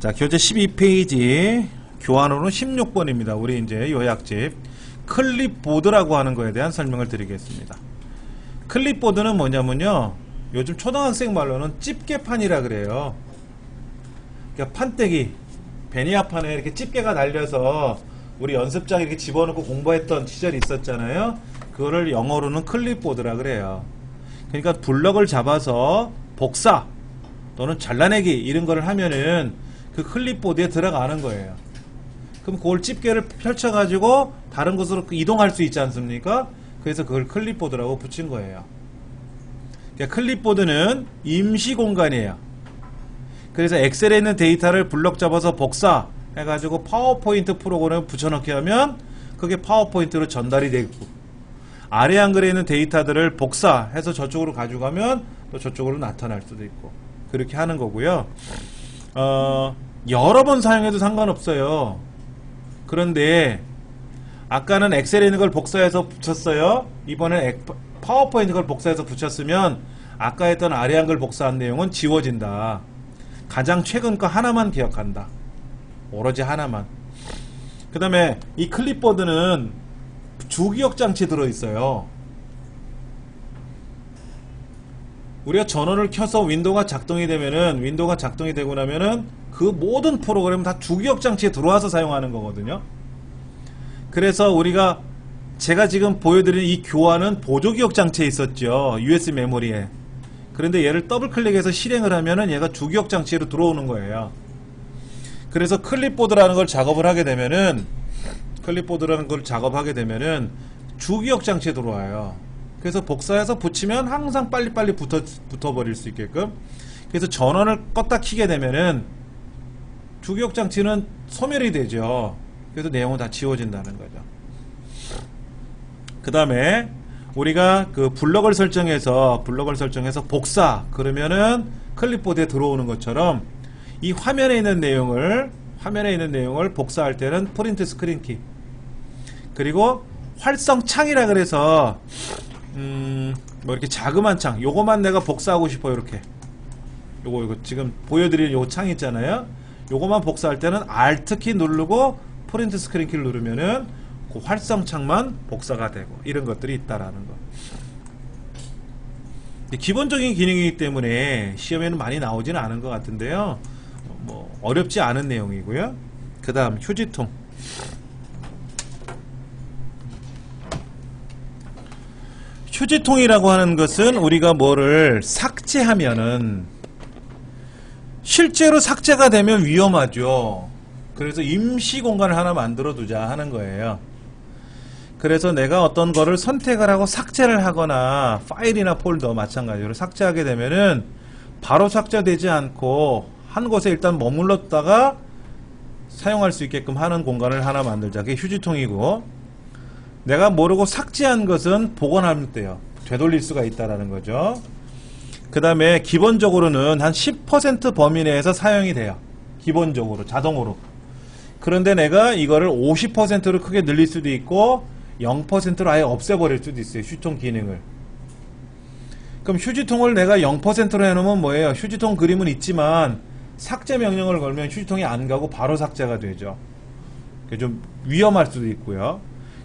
자, 교재 12페이지 교환으로는 16번입니다. 우리 이제 요약집 클립보드라고 하는 거에 대한 설명을 드리겠습니다. 클립보드는 뭐냐면요, 요즘 초등학생 말로는 집게판이라 그래요. 그러니까 판때기, 베니아판에 이렇게 집게가 달려서 우리 연습장에 이렇게 집어넣고 공부했던 시절이 있었잖아요. 그거를 영어로는 클립보드라 그래요. 그러니까 블럭을 잡아서 복사 또는 잘라내기 이런 거를 하면은 그 클립보드에 들어가는 거예요. 그럼 그걸 집게를 펼쳐가지고 다른 곳으로 이동할 수 있지 않습니까? 그래서 그걸 클립보드라고 붙인 거예요. 그러니까 클립보드는 임시 공간이에요. 그래서 엑셀에 있는 데이터를 블럭 잡아서 복사 해가지고 파워포인트 프로그램에 붙여넣기 하면 그게 파워포인트로 전달이 되고, 아래 한글에 있는 데이터들을 복사해서 저쪽으로 가져가면 또 저쪽으로 나타날 수도 있고, 그렇게 하는 거고요. 여러 번 사용해도 상관없어요. 그런데 아까는 엑셀에 있는 걸 복사해서 붙였어요. 이번엔 파워포인트 걸 복사해서 붙였으면 아까 했던 아래 한글 복사한 내용은 지워진다. 가장 최근 거 하나만 기억한다. 오로지 하나만. 그 다음에 이 클립보드는 주기억 장치 들어있어요. 우리가 전원을 켜서 윈도우가 작동이 되면은, 윈도우가 작동이 되고 나면은 그 모든 프로그램은 다 주기억 장치에 들어와서 사용하는 거거든요. 그래서 우리가 제가 지금 보여드리는 이 교환은 보조기억 장치에 있었죠. USB 메모리에. 그런데 얘를 더블 클릭해서 실행을 하면은 얘가 주기억 장치로 들어오는 거예요. 그래서 클립보드라는 걸 작업을 하게 되면은, 주기억 장치에 들어와요. 그래서 복사해서 붙이면 항상 빨리빨리 붙어버릴 수 있게끔. 그래서 전원을 껐다 켜게 되면은 주기억 장치는 소멸이 되죠. 그래서 내용은 다 지워진다는 거죠. 그 다음에 우리가 그 블럭을 설정해서 복사 그러면은 클립보드에 들어오는 것처럼 이 화면에 있는 내용을 복사할 때는 프린트 스크린 키, 그리고 활성창이라 그래서 뭐 이렇게 자그만 창, 요거만 내가 복사하고 싶어요. 이렇게 요거 지금 보여드리는 요 창 있잖아요. 요거만 복사할 때는 Alt 키 누르고 프린트 스크린 키를 누르면은 그 활성창만 복사가 되고, 이런 것들이 있다라는 거. 기본적인 기능이기 때문에 시험에는 많이 나오지는 않은 것 같은데요. 뭐 어렵지 않은 내용이고요. 그 다음 휴지통. 휴지통이라고 하는 것은 우리가 뭐를 삭제하면은 실제로 삭제가 되면 위험하죠. 그래서 임시 공간을 하나 만들어 두자 하는 거예요. 그래서 내가 어떤 거를 선택을 하고 삭제를 하거나 파일이나 폴더 마찬가지로 삭제하게 되면은 바로 삭제되지 않고 한 곳에 일단 머물렀다가 사용할 수 있게끔 하는 공간을 하나 만들자. 그게 휴지통이고, 내가 모르고 삭제한 것은 복원하면 돼요. 되돌릴 수가 있다라는 거죠. 그 다음에 기본적으로는 한 10% 범위 내에서 사용이 돼요. 기본적으로 자동으로. 그런데 내가 이거를 50%로 크게 늘릴 수도 있고 0%로 아예 없애버릴 수도 있어요. 휴지통 기능을. 그럼 휴지통을 내가 0%로 해놓으면 뭐예요? 휴지통 그림은 있지만 삭제 명령을 걸면 휴지통이 안 가고 바로 삭제가 되죠. 좀 위험할 수도 있고요.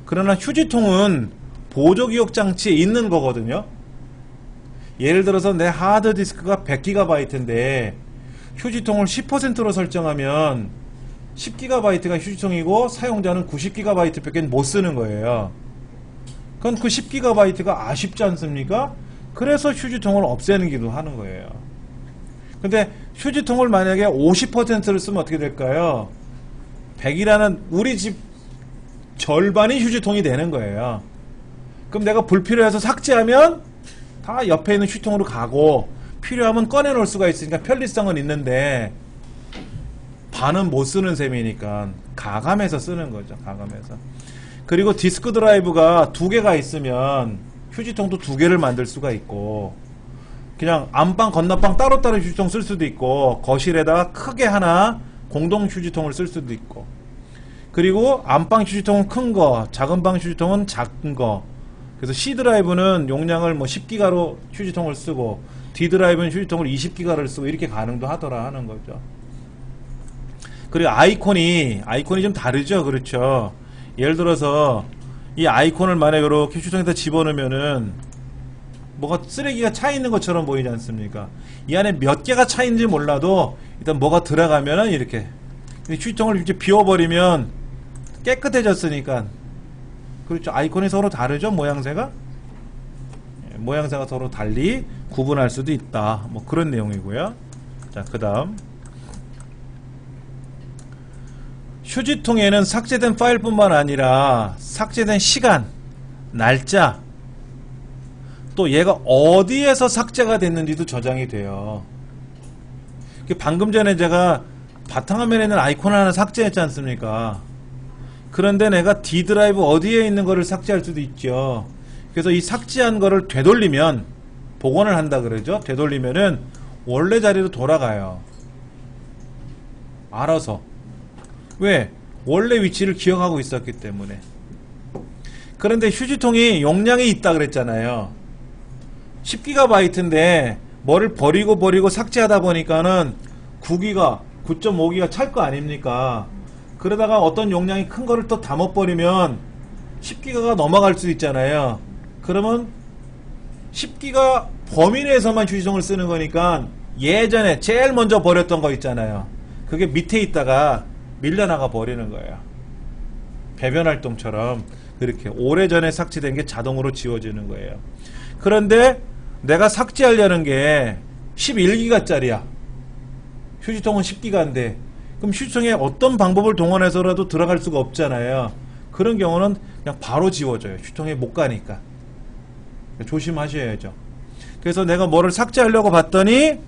그러나 휴지통은 보조기억 장치에 있는 거거든요. 예를 들어서 내 하드디스크가 100GB인데 휴지통을 10%로 설정하면 10GB가 휴지통이고 사용자는 90GB 밖에 못 쓰는 거예요. 그건 그 10GB가 아쉽지 않습니까? 그래서 휴지통을 없애기도 하는 거예요. 근데 휴지통을 만약에 50%를 쓰면 어떻게 될까요? 100이라는 우리 집 절반이 휴지통이 되는 거예요. 그럼 내가 불필요해서 삭제하면 다 옆에 있는 휴지통으로 가고, 필요하면 꺼내 놓을 수가 있으니까 편리성은 있는데 반은 못 쓰는 셈이니까 가감해서 쓰는 거죠. 가감해서. 그리고 디스크 드라이브가 2개가 있으면 휴지통도 2개를 만들 수가 있고, 그냥 안방 건너방 따로따로 휴지통 쓸 수도 있고, 거실에다가 크게 하나 공동 휴지통을 쓸 수도 있고, 그리고 안방 휴지통은 큰 거, 작은 방 휴지통은 작은 거. 그래서 C 드라이브는 용량을 뭐 10기가로 휴지통을 쓰고, D 드라이브는 휴지통을 20기가를 쓰고, 이렇게 가능도 하더라 하는 거죠. 그리고 아이콘이 좀 다르죠. 그렇죠. 예를 들어서 이 아이콘을 만약에 이렇게 휴지통에다 집어넣으면은 뭐가 쓰레기가 차 있는 것처럼 보이지 않습니까? 이 안에 몇 개가 차 있는지 몰라도 일단 뭐가 들어가면은 이렇게 휴지통을 이렇게 비워버리면 깨끗해졌으니까. 그렇죠. 아이콘이 서로 다르죠. 모양새가 서로 달리 구분할 수도 있다. 뭐 그런 내용이고요. 자, 그 다음 휴지통에는 삭제된 파일뿐만 아니라 삭제된 시간, 날짜, 또 얘가 어디에서 삭제가 됐는지도 저장이 돼요. 방금 전에 제가 바탕화면에 있는 아이콘 하나 삭제했지 않습니까? 그런데 내가 D 드라이브 어디에 있는 거를 삭제할 수도 있죠. 그래서 이 삭제한 거를 되돌리면, 복원을 한다 그러죠. 되돌리면은 원래 자리로 돌아가요. 알아서. 왜? 원래 위치를 기억하고 있었기 때문에. 그런데 휴지통이 용량이 있다 그랬잖아요. 10GB인데 뭐를 버리고 삭제하다 보니까는 9기가 찰 거 아닙니까? 그러다가 어떤 용량이 큰 거를 또 담아버리면 10기가가 넘어갈 수 있잖아요. 그러면 10기가 범위 내에서만 휴지통을 쓰는 거니까 예전에 제일 먼저 버렸던 거 있잖아요. 그게 밑에 있다가 밀려나가 버리는 거예요. 배변 활동처럼 그렇게 오래전에 삭제된 게 자동으로 지워지는 거예요. 그런데 내가 삭제하려는 게 11기가짜리야. 휴지통은 10기가인데 그럼 휴지통에 어떤 방법을 동원해서라도 들어갈 수가 없잖아요. 그런 경우는 그냥 바로 지워져요. 휴지통에 못 가니까. 조심하셔야죠. 그래서 내가 뭐를 삭제하려고 봤더니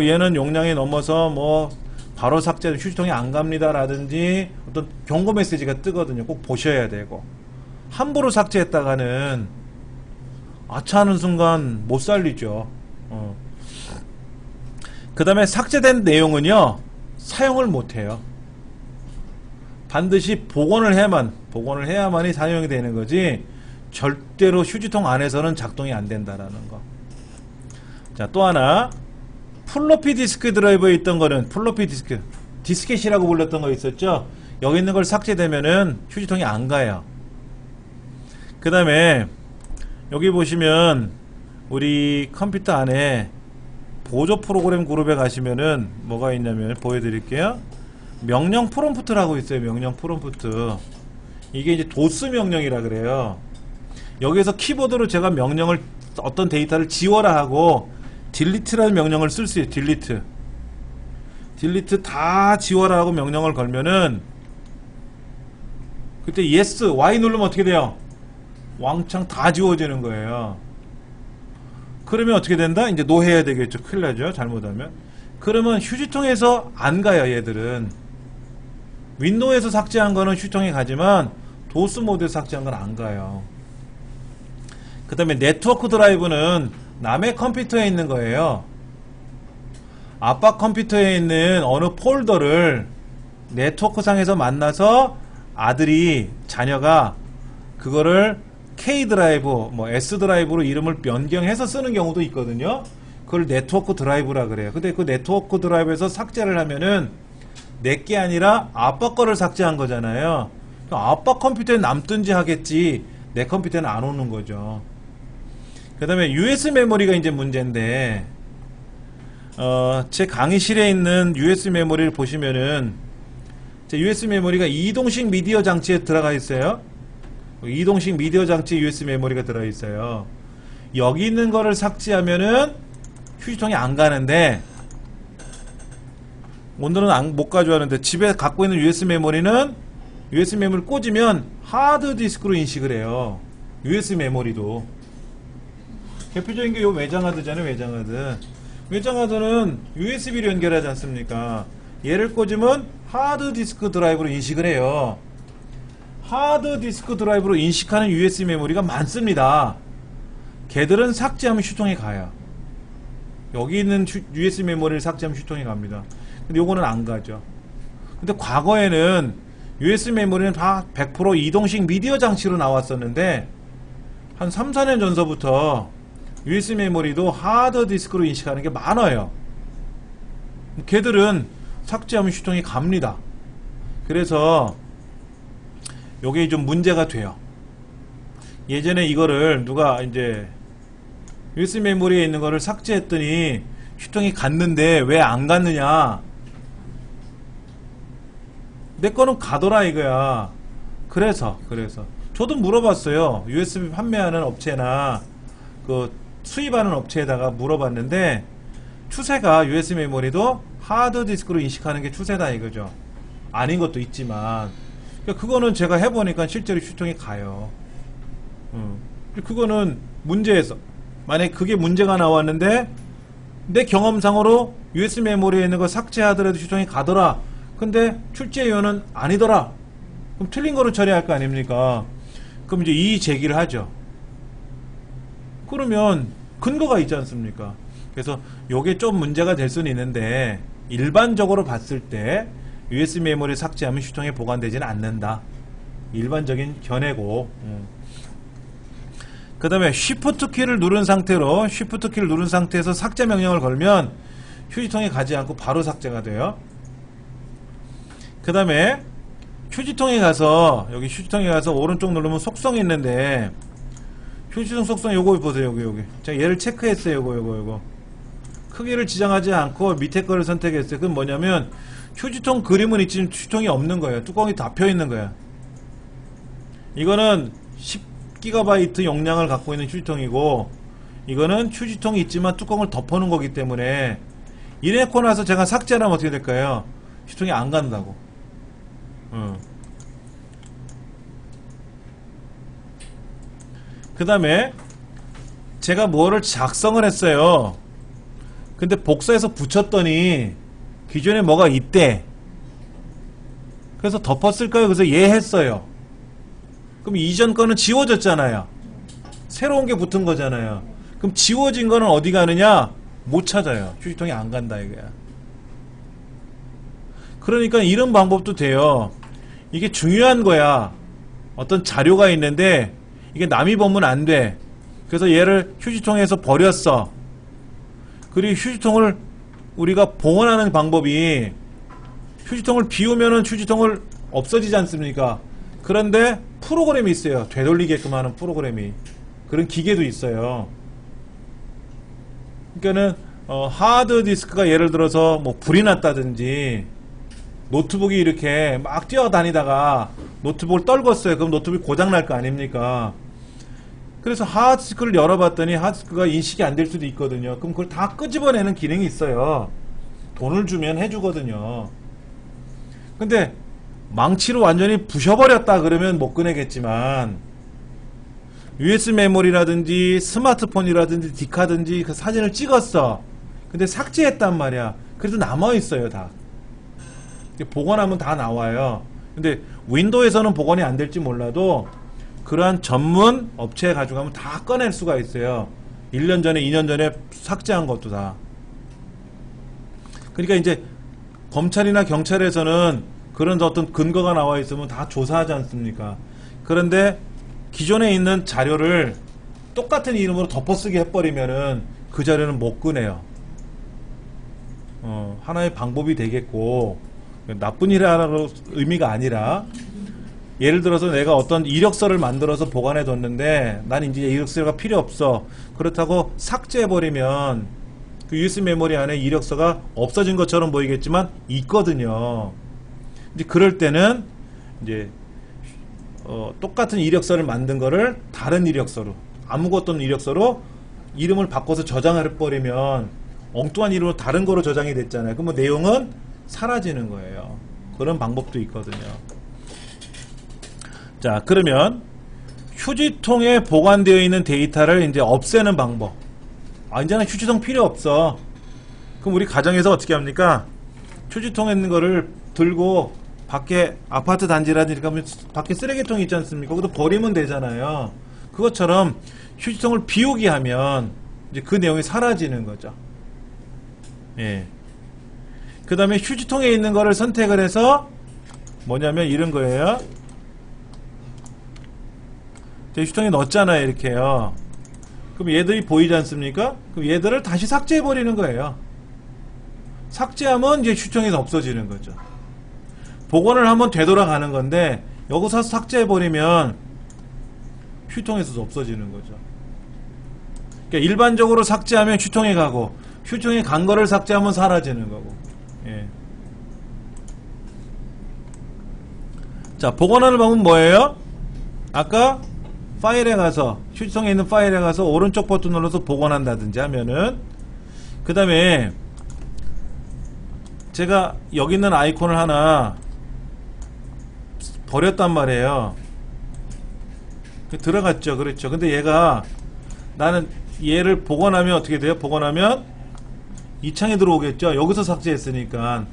얘는 용량이 넘어서 뭐 바로 삭제, 휴지통에 안 갑니다 라든지 어떤 경고 메시지가 뜨거든요. 꼭 보셔야 되고, 함부로 삭제했다가는 아차하는 순간 못 살리죠. 그 다음에 삭제된 내용은요 사용을 못해요. 반드시 복원을 해야만이 사용이 되는 거지 절대로 휴지통 안에서는 작동이 안 된다라는 거. 자, 또 하나, 플로피 디스크 드라이브에 있던 거는 플로피 디스크, 디스켓이라고 불렀던 거 있었죠. 여기 있는 걸 삭제되면은 휴지통이 안 가요. 그 다음에 여기 보시면 우리 컴퓨터 안에 보조 프로그램 그룹에 가시면은 뭐가 있냐면 보여드릴게요. 명령 프롬프트라고 있어요. 명령 프롬프트. 이게 이제 도스 명령이라 그래요. 여기에서 키보드로 제가 명령을, 어떤 데이터를 지워라 하고 딜리트라는 명령을 쓸 수 있어요. 딜리트 다 지워라 하고 명령을 걸면은 그때 yes, Y 누르면 어떻게 돼요? 왕창 다 지워지는 거예요. 그러면 어떻게 된다? 이제 노해야 되겠죠. 큰일 나죠. 잘못하면. 그러면 휴지통에서 안 가요. 얘들은. 윈도우에서 삭제한 거는 휴지통에 가지만 도스 모드에서 삭제한 건 안 가요. 그 다음에 네트워크 드라이브는 남의 컴퓨터에 있는 거예요. 아빠 컴퓨터에 있는 어느 폴더를 네트워크 상에서 만나서 자녀가 그거를 K 드라이브, 뭐 S 드라이브로 이름을 변경해서 쓰는 경우도 있거든요. 그걸 네트워크 드라이브라 그래요. 근데 그 네트워크 드라이브에서 삭제를 하면은 내게 아니라 아빠 거를 삭제한 거잖아요. 아빠 컴퓨터에 남든지 하겠지 내 컴퓨터에는 안 오는 거죠. 그 다음에 US 메모리가 이제 문제인데, 제 강의실에 있는 US 메모리를 보시면은, 제 US 메모리가 이동식 미디어 장치에 들어가 있어요. 이동식 미디어 장치 US 메모리가 들어있어요. 여기 있는 거를 삭제하면은 휴지통이 안 가는데, 오늘은 못 가져왔는데, 집에 갖고 있는 US 메모리는 US 메모리 꽂으면 하드 디스크로 인식을 해요. US 메모리도. 대표적인 게 요 외장하드잖아요. 외장하드는 USB로 연결하지 않습니까? 얘를 꽂으면 하드 디스크 드라이브로 인식을 해요. 하드 디스크 드라이브로 인식하는 USB 메모리가 많습니다. 걔들은 삭제하면 휴통에 가요. 여기 있는 USB 메모리를 삭제하면 휴통에 갑니다. 근데 요거는 안 가죠. 근데 과거에는 USB 메모리는 다 100% 이동식 미디어 장치로 나왔었는데, 한 3, 4년 전서부터 USB 메모리도 하드 디스크로 인식하는 게 많아요. 걔들은 삭제하면 휴지통이 갑니다. 그래서 요게 좀 문제가 돼요. 예전에 이거를 누가 이제 USB 메모리에 있는 거를 삭제했더니 휴지통이 갔는데 왜 안 갔느냐, 내 거는 가더라 이거야. 그래서 저도 물어봤어요. USB 판매하는 업체나 그 수입하는 업체에다가 물어봤는데, 추세가 USB 메모리도 하드디스크로 인식하는 게 추세다 이거죠. 아닌 것도 있지만, 그러니까 그거는 제가 해보니까 실제로 휴지통이 가요. 그거는 문제에서, 만약에 그게 문제가 나왔는데 내 경험상으로 USB 메모리에 있는 거 삭제하더라도 휴지통이 가더라. 근데 출제 요원은 아니더라. 그럼 틀린 거로 처리할 거 아닙니까? 그럼 이제 이의 제기를 하죠. 그러면 근거가 있지 않습니까? 그래서 요게 좀 문제가 될 수는 있는데, 일반적으로 봤을 때 USB 메모리 삭제하면 휴지통에 보관되지는 않는다. 일반적인 견해고. 그 다음에 Shift 키를 누른 상태로, Shift 키를 누른 상태에서 삭제 명령을 걸면 휴지통에 가지 않고 바로 삭제가 돼요. 그 다음에 휴지통에 가서, 여기 휴지통에 가서 오른쪽 누르면 속성이 있는데, 휴지통 속성 요거 보세요. 여기 제가 얘를 체크했어요. 요거 크기를 지정하지 않고 밑에 거를 선택했어요. 그건 뭐냐면 휴지통 그림은 있지만 휴지통이 없는 거예요. 뚜껑이 닫혀 있는 거야. 이거는 10GB 용량을 갖고 있는 휴지통이고, 이거는 휴지통이 있지만 뚜껑을 덮어놓은 거기 때문에, 이래놓고 나서 제가 삭제하면 어떻게 될까요? 휴지통이 안 간다고. 그 다음에 제가 뭐를 작성을 했어요. 근데 복사해서 붙였더니 기존에 뭐가 있대. 그래서 덮었을까요? 그래서 예 했어요. 그럼 이전 거는 지워졌잖아요. 새로운 게 붙은 거잖아요. 그럼 지워진 거는 어디 가느냐? 못 찾아요. 휴지통이 안 간다 이거야. 그러니까 이런 방법도 돼요. 이게 중요한 거야. 어떤 자료가 있는데 이게 남이 보면 안 돼. 그래서 얘를 휴지통에서 버렸어. 그리고 휴지통을 우리가 봉헌하는 방법이, 휴지통을 비우면은 휴지통을 없어지지 않습니까? 그런데 프로그램이 있어요. 되돌리게끔 하는 프로그램이. 그런 기계도 있어요. 그러니까는 하드디스크가 예를 들어서 뭐 불이 났다든지, 노트북이 이렇게 막 뛰어다니다가 노트북을 떨궜어요. 그럼 노트북이 고장날 거 아닙니까? 그래서 하드디스크를 열어봤더니 하드디스크가 인식이 안 될 수도 있거든요. 그럼 그걸 다 끄집어내는 기능이 있어요. 돈을 주면 해주거든요. 근데 망치로 완전히 부셔버렸다 그러면 못 꺼내겠지만, USB 메모리라든지 스마트폰이라든지 디카든지 그 사진을 찍었어. 근데 삭제했단 말이야. 그래도 남아있어요. 다 복원하면 다 나와요. 근데 윈도우에서는 복원이 안 될지 몰라도 그러한 전문 업체에 가져가면 다 꺼낼 수가 있어요. 1년 전에 2년 전에 삭제한 것도 다. 그러니까 이제 검찰이나 경찰에서는 그런 어떤 근거가 나와 있으면 다 조사하지 않습니까? 그런데 기존에 있는 자료를 똑같은 이름으로 덮어쓰기 해버리면은 그 자료는 못 꺼내요. 하나의 방법이 되겠고, 나쁜 일이라는 의미가 아니라, 예를 들어서 내가 어떤 이력서를 만들어서 보관해 뒀는데 난 이제 이력서가 필요 없어. 그렇다고 삭제해버리면 그 USB 메모리 안에 이력서가 없어진 것처럼 보이겠지만 있거든요. 이제 그럴 때는 이제 똑같은 이력서를 만든 거를 다른 이력서로, 아무것도 없는 이력서로 이름을 바꿔서 저장을 해버리면 엉뚱한 이름으로 다른 거로 저장이 됐잖아요. 그럼 뭐 내용은 사라지는 거예요. 그런 방법도 있거든요. 자, 그러면 휴지통에 보관되어 있는 데이터를 이제 없애는 방법. 이제는 휴지통 필요 없어. 그럼 우리 가정에서 어떻게 합니까? 휴지통에 있는 거를 들고 밖에 아파트 단지라든지 가면 밖에 쓰레기통이 있지 않습니까? 거기도 버리면 되잖아요. 그것처럼 휴지통을 비우게 하면 이제 그 내용이 사라지는 거죠. 예. 그 다음에 휴지통에 있는 거를 선택을 해서 뭐냐면 이런 거예요. 휴지통에 넣었잖아요. 이렇게요. 그럼 얘들이 보이지 않습니까? 그럼 얘들을 다시 삭제해 버리는 거예요. 삭제하면 이제 휴통에서 없어지는 거죠. 복원을 한번 되돌아가는 건데 여기서 삭제해버리면 휴통에서도 없어지는 거죠. 그러니까 일반적으로 삭제하면 휴통에 가고 휴통에 간 거를 삭제하면 사라지는 거고. 예. 자, 복원하는 방법은 뭐예요? 아까 파일에 가서 휴통에 있는 파일에 가서 오른쪽 버튼 눌러서 복원한다든지 하면은, 그 다음에 제가 여기 있는 아이콘을 하나 버렸단 말이에요. 들어갔죠. 그렇죠. 근데 얘가, 나는 얘를 복원하면 어떻게 돼요? 복원하면 이 창에 들어오겠죠. 여기서 삭제했으니까.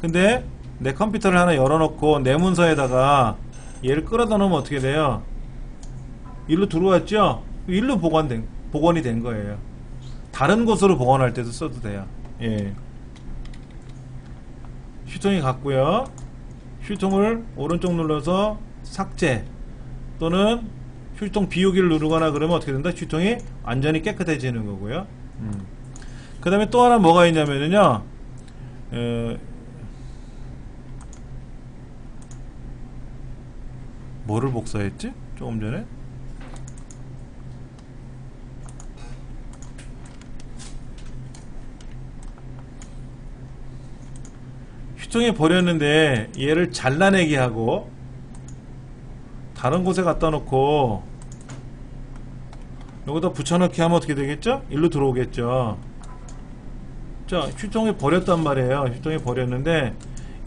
근데 내 컴퓨터를 하나 열어놓고 내 문서에다가 얘를 끌어다 놓으면 어떻게 돼요? 일로 들어왔죠? 일로 복원이 된 거예요. 다른 곳으로 복원할 때도 써도 돼요. 예. 휴통이 갔고요. 휴통을 오른쪽 눌러서 삭제 또는 휴통 비우기를 누르거나 그러면 어떻게 된다? 휴통이 완전히 깨끗해지는 거고요. 그 다음에 또 하나 뭐가 있냐면요, 뭐를 복사했지? 조금 전에 휴통에 버렸는데 얘를 잘라내기 하고 다른 곳에 갖다 놓고 여기다 붙여넣기 하면 어떻게 되겠죠? 일로 들어오겠죠. 자, 휴통에 버렸단 말이에요. 휴통에 버렸는데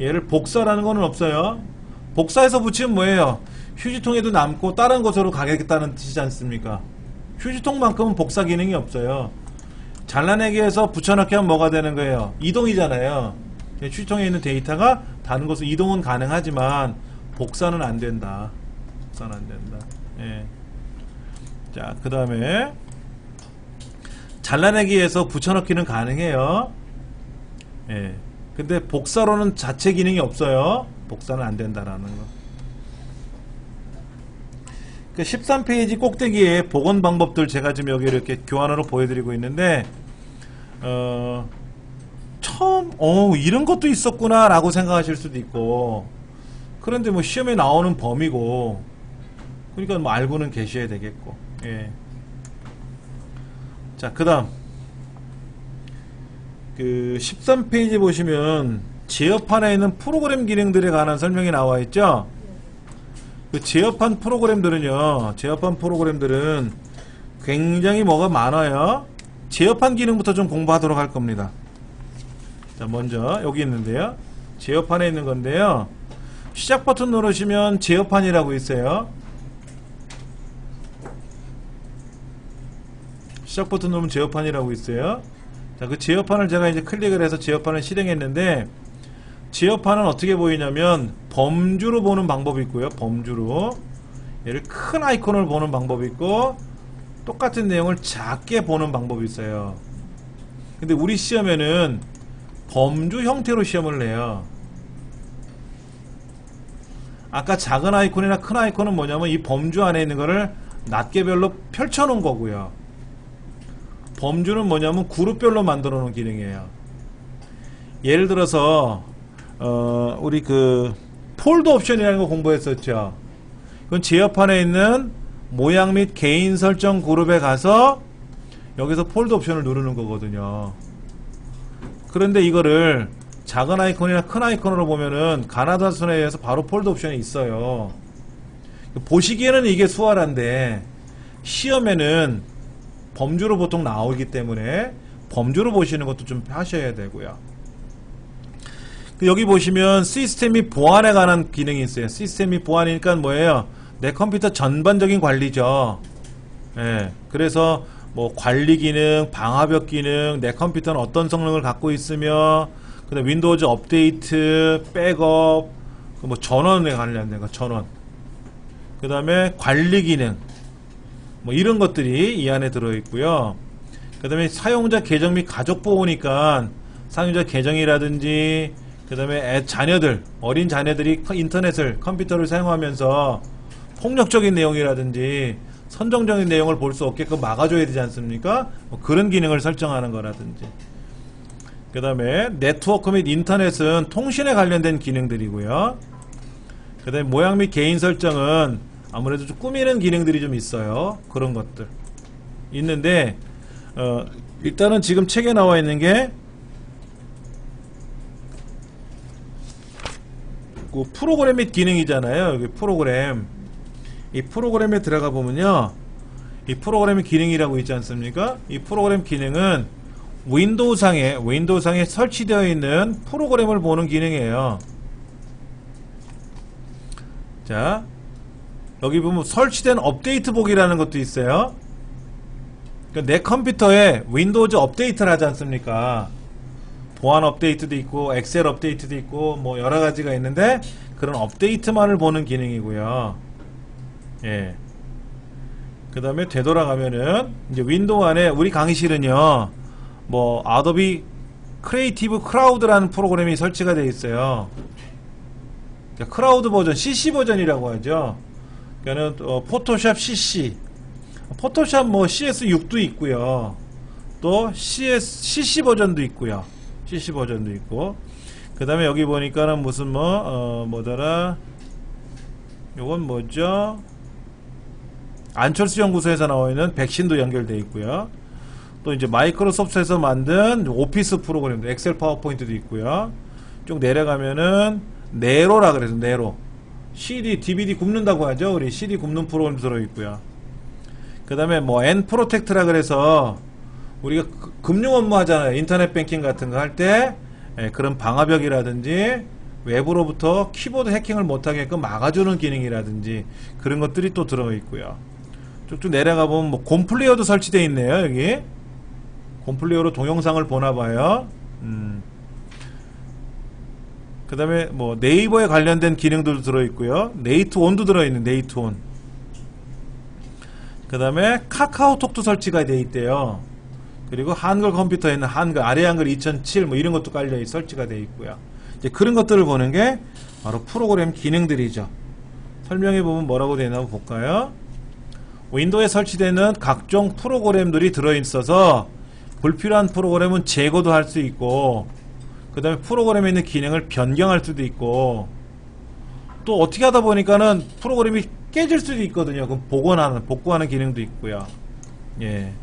얘를 복사라는 거는 없어요. 복사해서 붙이면 뭐예요? 휴지통에도 남고 다른 곳으로 가겠다는 뜻이지 않습니까? 휴지통만큼은 복사 기능이 없어요. 잘라내기 해서 붙여넣기 하면 뭐가 되는 거예요? 이동이잖아요. 휴지통에 있는 데이터가 다른 곳으로 이동은 가능하지만 복사는 안 된다. 복사는 안 된다. 예. 자, 그 다음에 잘라내기에서 붙여넣기는 가능해요. 예. 근데 복사로는 자체 기능이 없어요. 복사는 안 된다라는 거. 그 13페이지 꼭대기에 복원 방법들 제가 지금 여기 이렇게 교환으로 보여드리고 있는데, 처음 이런 것도 있었구나 라고 생각하실 수도 있고, 그런데 뭐 시험에 나오는 범위고, 그러니까 뭐 알고는 계셔야 되겠고. 예. 자, 그 다음 그 13페이지 보시면 제어판에 있는 프로그램 기능들에 관한 설명이 나와 있죠. 그 제어판 프로그램들은 굉장히 뭐가 많아요. 제어판 기능부터 좀 공부하도록 할 겁니다. 자, 먼저 여기 있는데요, 제어판에 있는 건데요, 시작 버튼 누르시면 제어판이라고 있어요. 시작 버튼 누르면 제어판이라고 있어요. 자, 그 제어판을 제가 이제 클릭을 해서 제어판을 실행했는데, 제어판은 어떻게 보이냐면 범주로 보는 방법이 있고요. 범주로 얘를 큰 아이콘을 보는 방법이 있고, 똑같은 내용을 작게 보는 방법이 있어요. 근데 우리 시험에는 범주 형태로 시험을 내요. 아까 작은 아이콘이나 큰 아이콘은 뭐냐면 이 범주 안에 있는 거를 낱개별로 펼쳐 놓은 거고요. 범주는 뭐냐면 그룹별로 만들어 놓은 기능이에요. 예를 들어서 우리 그 폴더 옵션이라는 거 공부했었죠. 그건 제어판에 있는 모양 및 개인 설정 그룹에 가서 여기서 폴더 옵션을 누르는 거거든요. 그런데 이거를 작은 아이콘이나 큰 아이콘으로 보면은 가나다 순에 의해서 바로 폴더 옵션이 있어요. 보시기에는 이게 수월한데 시험에는 범주로 보통 나오기 때문에 범주로 보시는 것도 좀 하셔야 되고요. 여기 보시면 시스템 및 보안에 관한 기능이 있어요. 시스템 및 보안이니까 뭐예요? 내 컴퓨터 전반적인 관리죠. 예. 그래서 뭐 관리 기능, 방화벽 기능, 내 컴퓨터는 어떤 성능을 갖고 있으며, 그다음 윈도우즈 업데이트, 백업, 뭐 전원에 관련된 거, 전원. 그 다음에 관리 기능, 뭐 이런 것들이 이 안에 들어있고요. 그 다음에 사용자 계정 및 가족 보호니까 사용자 계정이라든지, 그 다음에 자녀들, 어린 자녀들이 인터넷을, 컴퓨터를 사용하면서 폭력적인 내용이라든지 선정적인 내용을 볼 수 없게끔 막아줘야 되지 않습니까? 뭐 그런 기능을 설정하는 거라든지. 그 다음에 네트워크 및 인터넷은 통신에 관련된 기능들이고요. 그 다음에 모양 및 개인 설정은 아무래도 좀 꾸미는 기능들이 좀 있어요. 그런 것들 있는데 일단은 지금 책에 나와 있는 게 그 프로그램 및 기능이잖아요. 여기 프로그램, 이 프로그램에 들어가 보면요, 이 프로그램의 기능이라고 있지 않습니까? 이 프로그램 기능은 윈도우상에 설치되어 있는 프로그램을 보는 기능이에요. 자, 여기 보면 설치된 업데이트 보기라는 것도 있어요. 그러니까 내 컴퓨터에 윈도우즈 업데이트를 하지 않습니까? 보안 업데이트도 있고 엑셀 업데이트도 있고 뭐 여러가지가 있는데, 그런 업데이트만을 보는 기능이고요. 예. 그 다음에 되돌아가면은 이제 윈도우 안에 우리 강의실은요, 뭐 아도비 크리에이티브 클라우드라는 프로그램이 설치가 되어 있어요. 클라우드 버전, CC 버전이라고 하죠. 그러니까는 포토샵 CC, 포토샵 뭐 CS6도 있고요. 또 CC 버전도 있고요. CC 버전도 있고. 그 다음에 여기 보니까는 무슨 뭐더라, 요건 뭐죠? 안철수 연구소에서 나와 있는 백신도 연결되어 있고요. 또 이제 마이크로소프트에서 만든 오피스 프로그램도, 엑셀 파워포인트도 있고요. 쭉 내려가면은 네로라 그래서 네로, CD, DVD 굽는다고 하죠. 우리 CD 굽는 프로그램도 들어있고요. 그 다음에 뭐 N프로텍트라 그래서 우리가 금융 업무 하잖아요. 인터넷 뱅킹 같은 거 할 때 그런 방화벽이라든지 외부로부터 키보드 해킹을 못하게끔 막아주는 기능이라든지 그런 것들이 또 들어있고요. 쭉쭉 내려가 보면 뭐 곰플레이어도 설치되어 있네요. 여기 곰플레이어로 동영상을 보나봐요. 그 다음에 뭐 네이버에 관련된 기능들도 들어있고요. 네이트온도 들어있는 네이트온. 그 다음에 카카오톡도 설치가 되어 있대요. 그리고 한글 컴퓨터에 있는 한글, 아래 한글 2007 뭐 이런 것도 깔려 설치가 되어 있고요. 이제 그런 것들을 보는 게 바로 프로그램 기능들이죠. 설명해 보면 뭐라고 되어 있나 한번 볼까요? 윈도우에 설치되는 각종 프로그램들이 들어있어서 불필요한 프로그램은 제거도 할 수 있고, 그 다음에 프로그램에 있는 기능을 변경할 수도 있고, 또 어떻게 하다 보니까는 프로그램이 깨질 수도 있거든요. 그럼 복구하는 기능도 있고요. 예.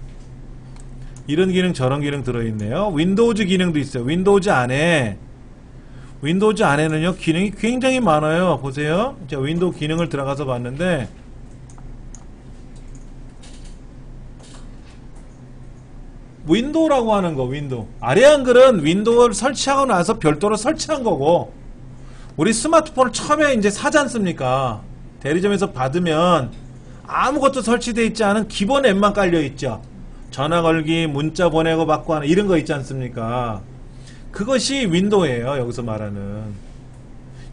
이런 기능 저런 기능 들어있네요. 윈도우즈 기능도 있어요. 윈도우즈 안에는요 기능이 굉장히 많아요. 보세요. 제가 윈도우 기능을 들어가서 봤는데, 윈도우라고 하는 거, 윈도우 아래 한글은 윈도우를 설치하고 나서 별도로 설치한 거고, 우리 스마트폰을 처음에 이제 사지 않습니까? 대리점에서 받으면 아무것도 설치되어 있지 않은 기본 앱만 깔려 있죠. 전화 걸기, 문자 보내고 받고 하는 이런 거 있지 않습니까? 그것이 윈도우예요. 여기서 말하는.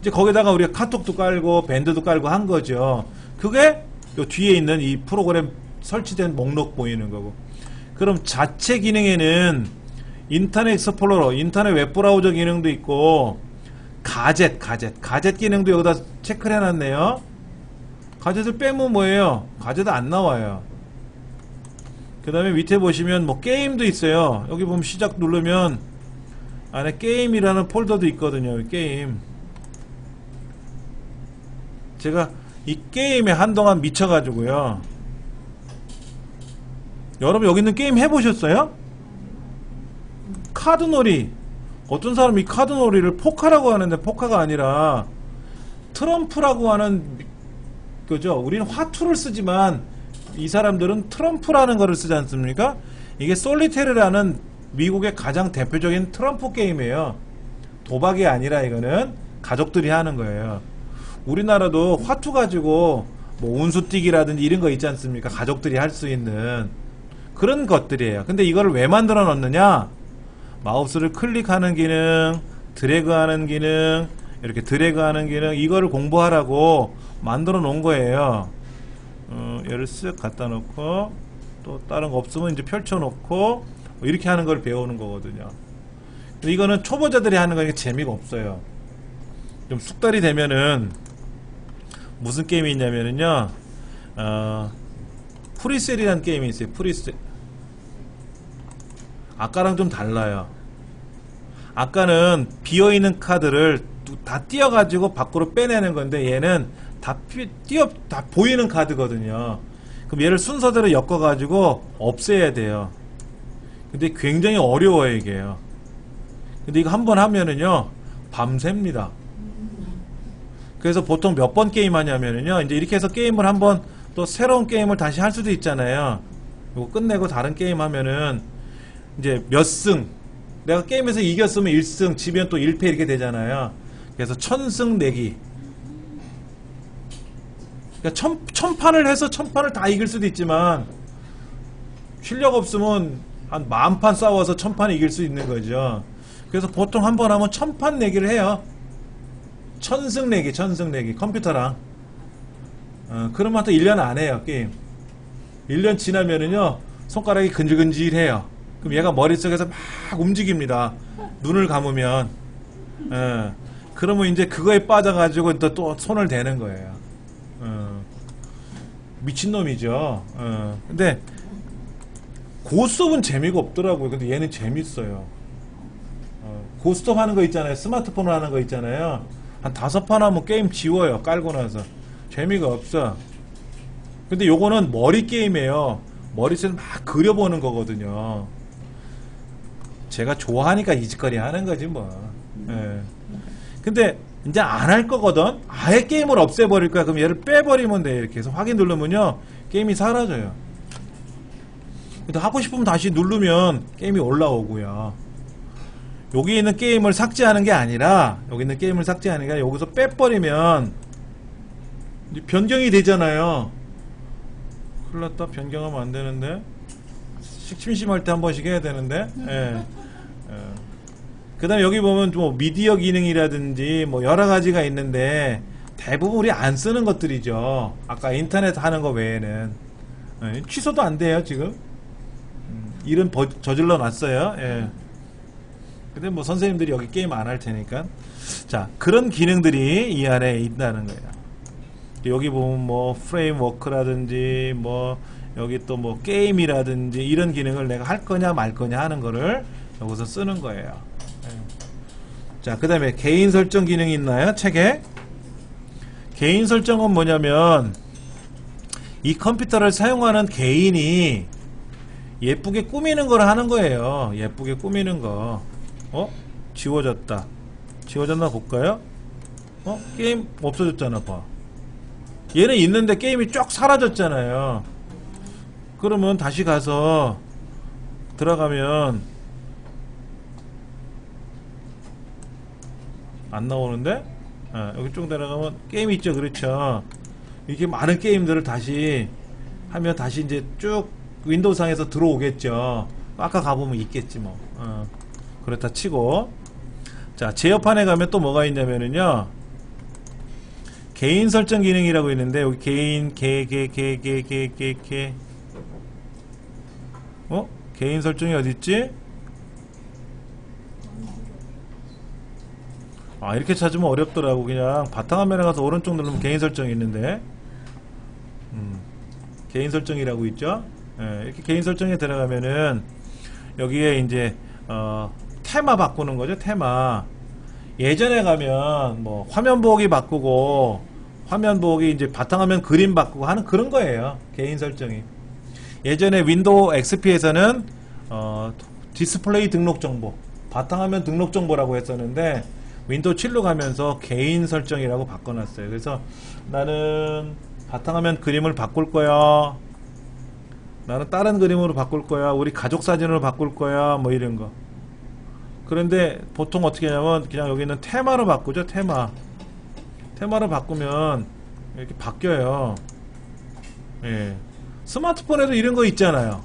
이제 거기다가 우리가 카톡도 깔고 밴드도 깔고 한 거죠. 그게 요 뒤에 있는 이 프로그램 설치된 목록 보이는 거고. 그럼 자체 기능에는 인터넷 익스플로러, 인터넷 웹브라우저 기능도 있고, 가젯 기능도 여기다 체크를 해놨네요. 가젯을 빼면 뭐예요? 가젯 안 나와요. 그 다음에 밑에 보시면 뭐 게임도 있어요. 여기 보면 시작 누르면 안에 게임이라는 폴더도 있거든요. 게임. 제가 이 게임에 한동안 미쳐가지고요. 여러분 여기 있는 게임 해보셨어요? 카드놀이. 어떤 사람이 카드놀이를 포카라고 하는데 포카가 아니라 트럼프라고 하는 거죠. 우리는 화투를 쓰지만 이 사람들은 트럼프라는 거를 쓰지 않습니까? 이게 솔리테르라는 미국의 가장 대표적인 트럼프 게임이에요. 도박이 아니라 이거는 가족들이 하는 거예요. 우리나라도 화투 가지고 뭐 운수뛰기라든지 이런 거 있지 않습니까? 가족들이 할 수 있는 그런 것들이에요. 근데 이거를 왜 만들어 놨느냐? 마우스를 클릭하는 기능, 드래그하는 기능, 이렇게 드래그하는 기능, 이거를 공부하라고 만들어 놓은 거예요. 얘를 쓱 갖다 놓고 또 다른 거 없으면 이제 펼쳐 놓고 이렇게 하는 걸 배우는 거거든요. 근데 이거는 초보자들이 하는 거니까 재미가 없어요. 좀 숙달이 되면은 무슨 게임이 있냐면은요, 프리셀이라는 게임이 있어요. 프리셀. 아까랑 좀 달라요. 아까는 비어있는 카드를 다 띄어가지고 밖으로 빼내는 건데 얘는 다 보이는 카드거든요. 그럼 얘를 순서대로 엮어가지고 없애야 돼요. 근데 굉장히 어려워요, 이게요. 근데 이거 한번 하면은요, 밤새입니다. 그래서 보통 몇 번 게임 하냐면은요, 이제 이렇게 해서 게임을 한번 또 새로운 게임을 다시 할 수도 있잖아요. 이거 끝내고 다른 게임 하면은 이제 몇 승, 내가 게임에서 이겼으면 1승, 지면 또 1패 이렇게 되잖아요. 그래서 1000승 내기. 그러니까 1000판을 해서 1000판을 다 이길 수도 있지만 실력 없으면 한 10,000판 싸워서 1000판 이길 수 있는 거죠. 그래서 보통 한 번 하면 1000판 내기를 해요. 1000승 내기, 1000승 내기 컴퓨터랑. 그러면 또 1년 안 해요, 게임. 1년 지나면은요, 손가락이 근질근질해요. 그럼 얘가 머릿속에서 막 움직입니다. 눈을 감으면. 그러면 이제 그거에 빠져가지고 또 손을 대는 거예요. 미친놈이죠. 근데 고스톱은 재미가 없더라고요. 근데 얘는 재밌어요. 고스톱 하는 거 있잖아요. 스마트폰으로 하는 거 있잖아요. 한 5판 하면 게임 지워요. 깔고 나서. 재미가 없어. 근데 요거는 머리 게임이에요. 머릿속에서 막 그려보는 거거든요. 제가 좋아하니까 이 짓거리 하는 거지 뭐. 근데 이제 안 할 거거든. 아예 게임을 없애버릴 거야. 그럼 얘를 빼버리면 돼. 이렇게 해서 확인 누르면요, 게임이 사라져요. 근데 하고 싶으면 다시 누르면 게임이 올라오고요. 여기 있는 게임을 삭제하는 게 아니라, 여기 있는 게임을 삭제하는 게 아니라 여기서 빼버리면 변경이 되잖아요. 큰일 났다. 변경하면 안 되는데. 심심할 때 한 번씩 해야 되는데. 그 다음에 여기 보면 뭐 미디어 기능이라든지 뭐 여러 가지가 있는데 대부분 우리 안 쓰는 것들이죠. 아까 인터넷 하는 거 외에는. 취소도 안 돼요, 지금. 일은 저질러 놨어요. 근데 뭐 선생님들이 여기 게임 안 할 테니까. 자, 그런 기능들이 이 안에 있다는 거예요. 여기 보면 뭐 프레임워크라든지 뭐 여기 또 뭐 게임이라든지 이런 기능을 내가 할 거냐 말 거냐 하는 거를 여기서 쓰는 거예요. 자, 그 다음에 개인 설정 기능이 있나요? 책에? 개인 설정은 뭐냐면 이 컴퓨터를 사용하는 개인이 예쁘게 꾸미는 걸 하는 거예요. 예쁘게 꾸미는 거. 지워졌다. 지워졌나 볼까요? 게임 없어졌잖아, 봐. 얘는 있는데 게임이 쫙 사라졌잖아요. 그러면 다시 가서 들어가면 안 나오는데? 여기 쭉 들어가면 게임이 있죠. 그렇죠. 이렇게 많은 게임들을 다시 하면 다시 이제 쭉 윈도우 상에서 들어오겠죠. 아까 가보면 있겠지 뭐. 그렇다 치고, 자, 제어판에 가면 또 뭐가 있냐면은요, 개인 설정 기능이라고 있는데 여기 개인 개인 설정이 어딨지? 이렇게 찾으면 어렵더라고. 그냥 바탕화면에 가서 오른쪽 누르면 개인 설정이 있는데, 개인 설정이라고 있죠. 이렇게 개인 설정에 들어가면은 여기에 이제 테마 바꾸는 거죠. 테마. 예전에 가면 뭐 화면 보기 바꾸고 화면 보기 이제 바탕화면 그림 바꾸고 하는 그런 거예요. 개인 설정이. 예전에 윈도우 XP에서는 디스플레이 등록 정보, 바탕화면 등록 정보라고 했었는데 윈도우 7로 가면서 개인 설정이라고 바꿔놨어요. 그래서 나는 바탕화면 그림을 바꿀 거야. 나는 다른 그림으로 바꿀 거야. 우리 가족 사진으로 바꿀 거야. 뭐 이런 거. 그런데 보통 어떻게 하냐면 그냥 여기 있는 테마로 바꾸죠. 테마로 바꾸면 이렇게 바뀌어요. 예. 스마트폰에도 이런 거 있잖아요.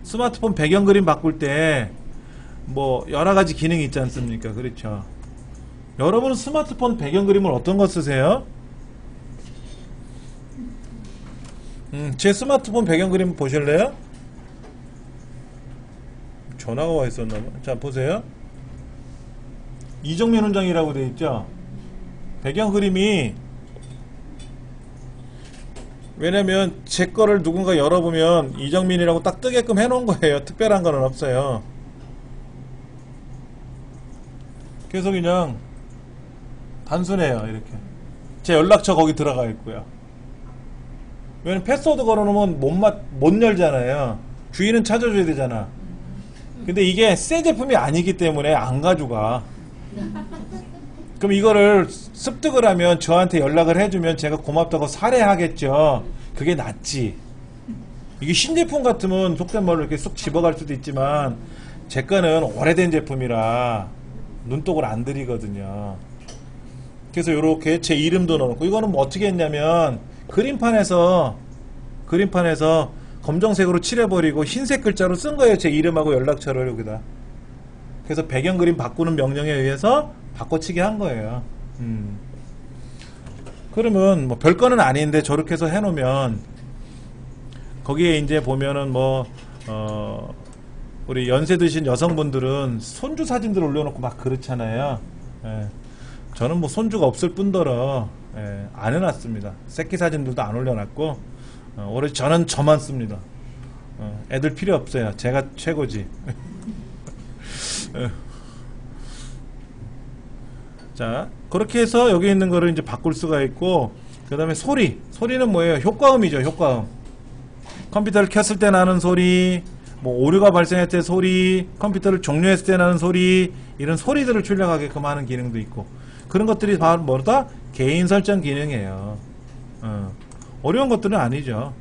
스마트폰 배경 그림 바꿀 때 뭐 여러 가지 기능이 있지 않습니까? 그렇죠. 여러분은 스마트폰 배경 그림을 어떤 거 쓰세요? 제 스마트폰 배경 그림 보실래요? 전화가 와 있었나 봐. 자, 보세요. 이정민 원장이라고 되어 있죠. 배경 그림이, 왜냐면 제 거를 누군가 열어보면 이정민이라고 딱 뜨게끔 해놓은 거예요. 특별한 거는 없어요. 그래서 그냥 단순해요. 이렇게 제 연락처 거기 들어가 있고요. 왜냐면 패스워드 걸어놓으면 못 열잖아요. 주인은 찾아줘야 되잖아. 근데 이게 새 제품이 아니기 때문에 안 가져가. 그럼 이거를 습득을 하면 저한테 연락을 해주면 제가 고맙다고 살해하겠죠. 그게 낫지. 이게 신제품 같으면 속된 말로 이렇게 쑥 집어갈 수도 있지만 제 거는 오래된 제품이라 눈독을 안 들이거든요. 그래서 이렇게 제 이름도 넣어놓고, 이거는 뭐 어떻게 했냐면 그림판에서 검정색으로 칠해버리고 흰색 글자로 쓴 거예요. 제 이름하고 연락처를 여기다. 그래서 배경 그림 바꾸는 명령에 의해서 바꿔치기 한 거예요. 그러면 뭐 별거는 아닌데 저렇게 해서 해놓으면 거기에 이제 보면은 뭐 우리 연세 드신 여성분들은 손주 사진들 올려놓고 막 그렇잖아요. 예. 저는 뭐 손주가 없을 뿐더러 안 해놨습니다. 새끼 사진들도 안 올려놨고 오로지 저는 저만 씁니다. 애들 필요 없어요. 제가 최고지. 자, 그렇게 해서 여기 있는 거를 이제 바꿀 수가 있고, 그 다음에 소리는 뭐예요? 효과음이죠. 효과음. 컴퓨터를 켰을 때 나는 소리, 뭐 오류가 발생할 때 소리, 컴퓨터를 종료했을 때 나는 소리, 이런 소리들을 출력하게끔 하는 기능도 있고, 그런 것들이 바로 뭐다? 개인 설정 기능이에요. 어려운 것들은 아니죠.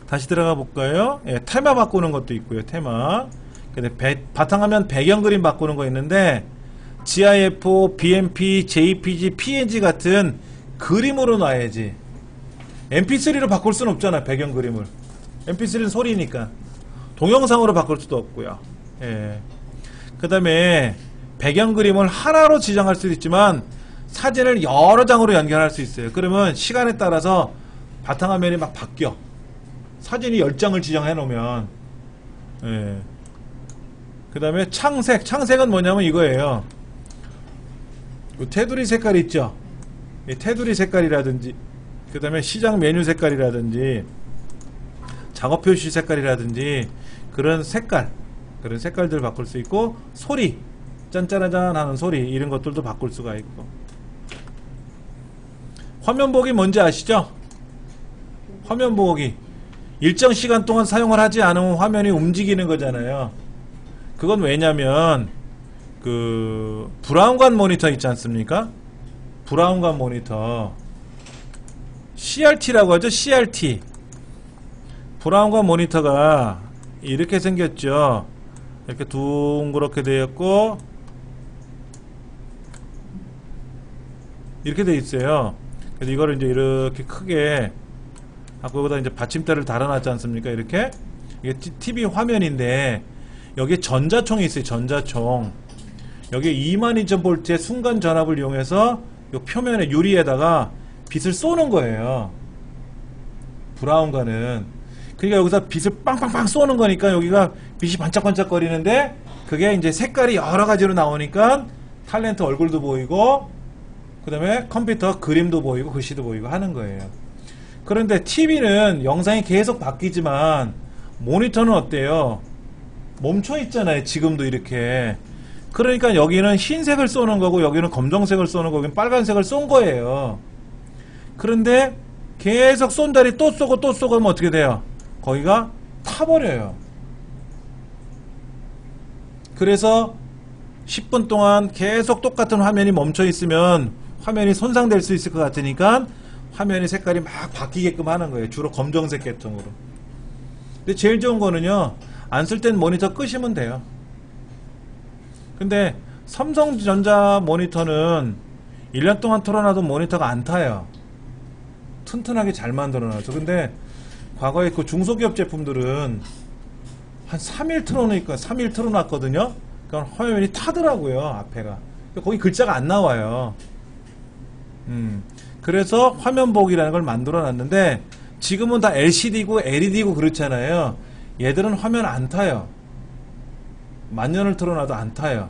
다시 들어가 볼까요? 예, 테마 바꾸는 것도 있고요. 테마. 근데 바탕화면 배경 그림 바꾸는 거 있는데, GIF, BMP, JPG, PNG 같은 그림으로 놔야지. MP3로 바꿀 수는 없잖아, 배경 그림을. MP3는 소리니까. 동영상으로 바꿀 수도 없고요. 예. 그 다음에 배경 그림을 하나로 지정할 수도 있지만 사진을 여러 장으로 연결할 수 있어요. 그러면 시간에 따라서 바탕화면이 막 바뀌어. 사진이 10장을 지정해 놓으면. 예. 그 다음에 창색은 뭐냐면 이거예요. 이 테두리 색깔 있죠. 이 테두리 색깔이라든지, 그 다음에 시장 메뉴 색깔이라든지, 작업 표시 색깔이라든지, 그런 색깔들 바꿀 수 있고, 소리, 짠짜라짠 하는 소리, 이런 것들도 바꿀 수가 있고. 화면 보기 뭔지 아시죠? 화면 보기. 일정 시간 동안 사용을 하지 않으면 화면이 움직이는 거잖아요. 그건 왜냐면 그 브라운관 모니터 있지 않습니까? 브라운관 모니터 CRT라고 하죠. CRT. 브라운관 모니터가 이렇게 생겼죠. 이렇게 둥그렇게 되었고 이렇게 돼 있어요. 그래서 이거를 이제 이렇게 크게 하고 여기다 이제 받침대를 달아놨지 않습니까? 이렇게. 이게 TV 화면인데 여기에 전자총이 있어요. 전자총. 여기에 22,000V의 순간 전압을 이용해서 이 표면에 유리에다가 빛을 쏘는 거예요. 브라운관은. 그러니까 여기서 빛을 빵빵빵 쏘는 거니까 여기가 빛이 반짝반짝 거리는데 그게 이제 색깔이 여러 가지로 나오니까 탤런트 얼굴도 보이고 그 다음에 컴퓨터 그림도 보이고 글씨도 보이고 하는 거예요. 그런데 TV는 영상이 계속 바뀌지만 모니터는 어때요? 멈춰 있잖아요. 지금도 이렇게. 그러니까 여기는 흰색을 쏘는 거고 여기는 검정색을 쏘는 거고 여기는 빨간색을 쏜 거예요. 그런데 계속 쏜다리 또 쏘고 또 쏘고 하면 어떻게 돼요? 거기가 타버려요. 그래서 10분 동안 계속 똑같은 화면이 멈춰 있으면 화면이 손상될 수 있을 것 같으니까 화면이 색깔이 막 바뀌게끔 하는 거예요. 주로 검정색 계통으로. 근데 제일 좋은 거는요, 안 쓸 땐 모니터 끄시면 돼요. 근데 삼성전자 모니터는 1년 동안 틀어놔도 모니터가 안 타요. 튼튼하게 잘 만들어놔서. 근데 과거에 그 중소기업 제품들은 한 3일 틀어놓으니까 3일 틀어놨거든요. 그러니까 화면이 타더라고요. 앞에가. 거기 글자가 안 나와요. 그래서 화면 보기라는 걸 만들어 놨는데 지금은 다 LCD고 LED고 그렇잖아요. 얘들은 화면 안 타요. 만년을 틀어놔도 안 타요.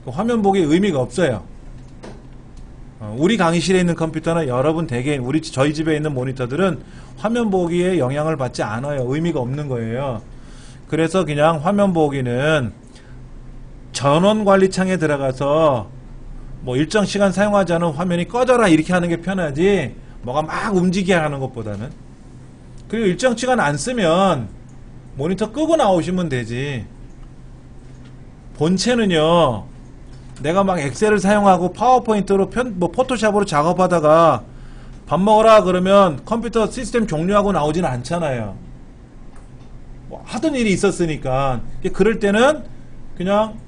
화면 보기 의미가 없어요. 우리 강의실에 있는 컴퓨터나 여러분 대개 저희 집에 있는 모니터들은 화면 보기에 영향을 받지 않아요. 의미가 없는 거예요. 그래서 그냥 화면 보기는 전원 관리 창에 들어가서 뭐 일정 시간 사용하지 않은 화면이 꺼져라 이렇게 하는 게 편하지 뭐가 막 움직이게 하는 것보다는. 그리고 일정 시간 안 쓰면 모니터 끄고 나오시면 되지. 본체는요, 내가 막 엑셀을 사용하고 파워포인트로 뭐 포토샵으로 작업하다가 밥 먹어라 그러면 컴퓨터 시스템 종료하고 나오지는 않잖아요. 뭐 하던 일이 있었으니까. 그럴 때는 그냥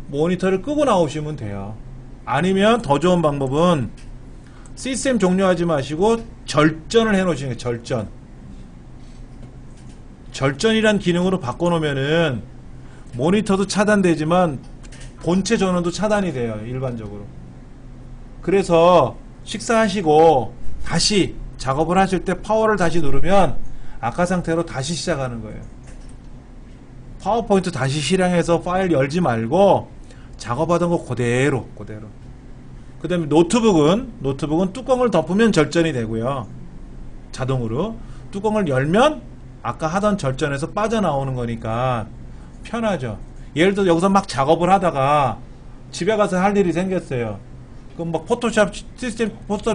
모니터를 끄고 나오시면 돼요. 아니면 더 좋은 방법은 시스템 종료하지 마시고 절전을 해 놓으시는 거예요. 절전. 절전이란 기능으로 바꿔놓으면은 모니터도 차단되지만 본체 전원도 차단이 돼요. 일반적으로. 그래서 식사하시고 다시 작업을 하실 때 파워를 다시 누르면 아까 상태로 다시 시작하는 거예요. 파워포인트 다시 실행해서 파일 열지 말고 작업하던 거 그대로. 그 다음에 노트북은 뚜껑을 덮으면 절전이 되고요. 자동으로. 뚜껑을 열면 아까 하던 절전에서 빠져나오는 거니까 편하죠. 예를 들어 여기서 막 작업을 하다가 집에 가서 할 일이 생겼어요. 그럼 막 포토샵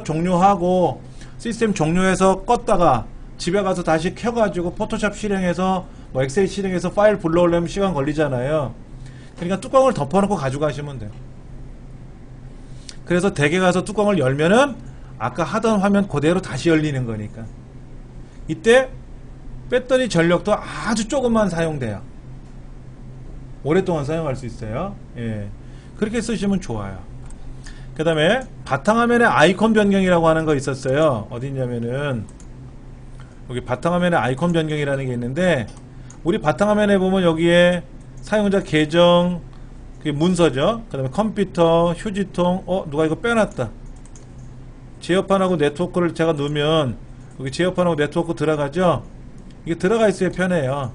종료하고 시스템 종료해서 껐다가 집에 가서 다시 켜가지고 포토샵 실행해서 뭐 엑셀 실행해서 파일 불러오려면 시간 걸리잖아요. 그러니까 뚜껑을 덮어놓고 가져가시면 돼요. 그래서 댁에 가서 뚜껑을 열면은 아까 하던 화면 그대로 다시 열리는 거니까. 이때 배터리 전력도 아주 조금만 사용돼요. 오랫동안 사용할 수 있어요. 예. 그렇게 쓰시면 좋아요. 그 다음에 바탕화면에 아이콘 변경이라고 하는 거 있었어요. 어디 있냐면은 여기 바탕화면에 아이콘 변경이라는 게 있는데, 우리 바탕화면에 보면 여기에 사용자 계정, 그게 문서죠. 그 다음에 컴퓨터, 휴지통, 누가 이거 빼놨다. 제어판하고 네트워크를 제가 넣으면 여기 제어판하고 네트워크 들어가죠. 이게 들어가 있어야 편해요.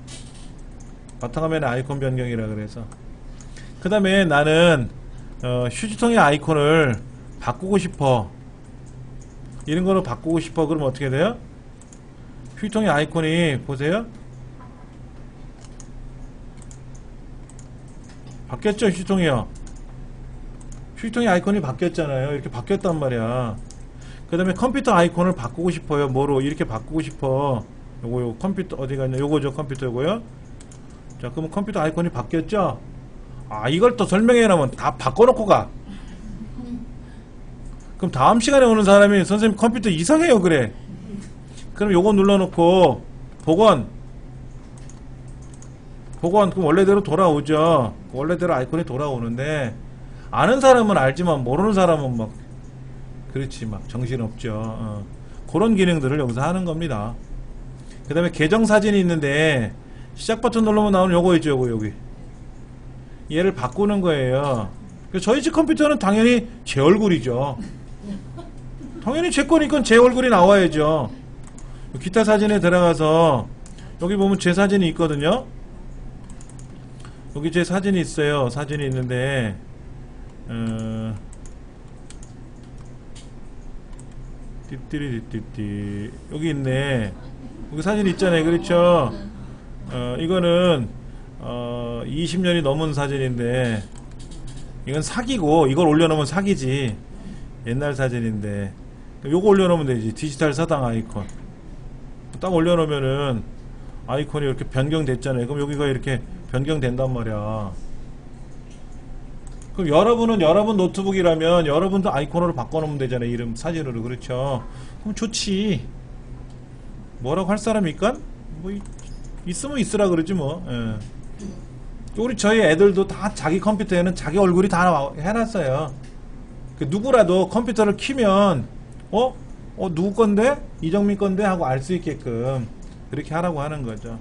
바탕화면에 아이콘 변경이라 그래서. 그 다음에 나는 휴지통의 아이콘을 바꾸고 싶어. 이런 거로 바꾸고 싶어. 그러면 어떻게 돼요? 휴지통의 아이콘이 보세요. 바뀌었죠? 휴지통이요. 휴지통의 아이콘이 바뀌었잖아요. 이렇게 바뀌었단 말이야. 그 다음에 컴퓨터 아이콘을 바꾸고 싶어요. 뭐로? 이렇게 바꾸고 싶어. 요거 컴퓨터 어디 갔냐? 요거죠. 컴퓨터 요거요. 자, 그러면 컴퓨터 아이콘이 바뀌었죠? 이걸 또 설명해 놓으면 다 바꿔놓고 가. 그럼 다음 시간에 오는 사람이 선생님 컴퓨터 이상해요 그래. 그럼 요거 눌러놓고 복원 그럼 원래대로 돌아오죠. 원래대로 아이콘이 돌아오는데, 아는 사람은 알지만 모르는 사람은 막 그렇지 막 정신없죠. 그런 기능들을 여기서 하는 겁니다. 그 다음에 계정 사진이 있는데 시작 버튼 누르면 나오는 요거 있죠. 여기 얘를 바꾸는 거예요. 저희 집 컴퓨터는 당연히 제 얼굴이죠. 당연히 제 거니까 제 얼굴이 나와야죠. 기타 사진에 들어가서 여기 보면 제 사진이 있거든요. 여기 제 사진이 있어요. 사진이 있는데 띠띠리띠띠 여기 있네. 여기 사진 있잖아요. 그렇죠? 이거는 20년이 넘은 사진인데 이건 사기고, 이걸 올려놓으면 사기지. 옛날 사진인데 요거 올려놓으면 되지. 디지털 사당 아이콘 딱 올려놓으면은 아이콘이 이렇게 변경됐잖아요. 그럼 여기가 이렇게 변경된단 말이야. 그럼 여러분은 여러분 노트북이라면 여러분도 아이콘으로 바꿔놓으면 되잖아요. 이름 사진으로. 그렇죠? 그럼 좋지. 뭐라고 할 사람이니까 뭐 있으면 있으라 그러지 뭐. 예. 우리 저희 애들도 다 자기 컴퓨터에는 자기 얼굴이 다 해놨어요. 누구라도 컴퓨터를 키면 누구 건데? 이정민 건데? 하고 알 수 있게끔 그렇게 하라고 하는 거죠.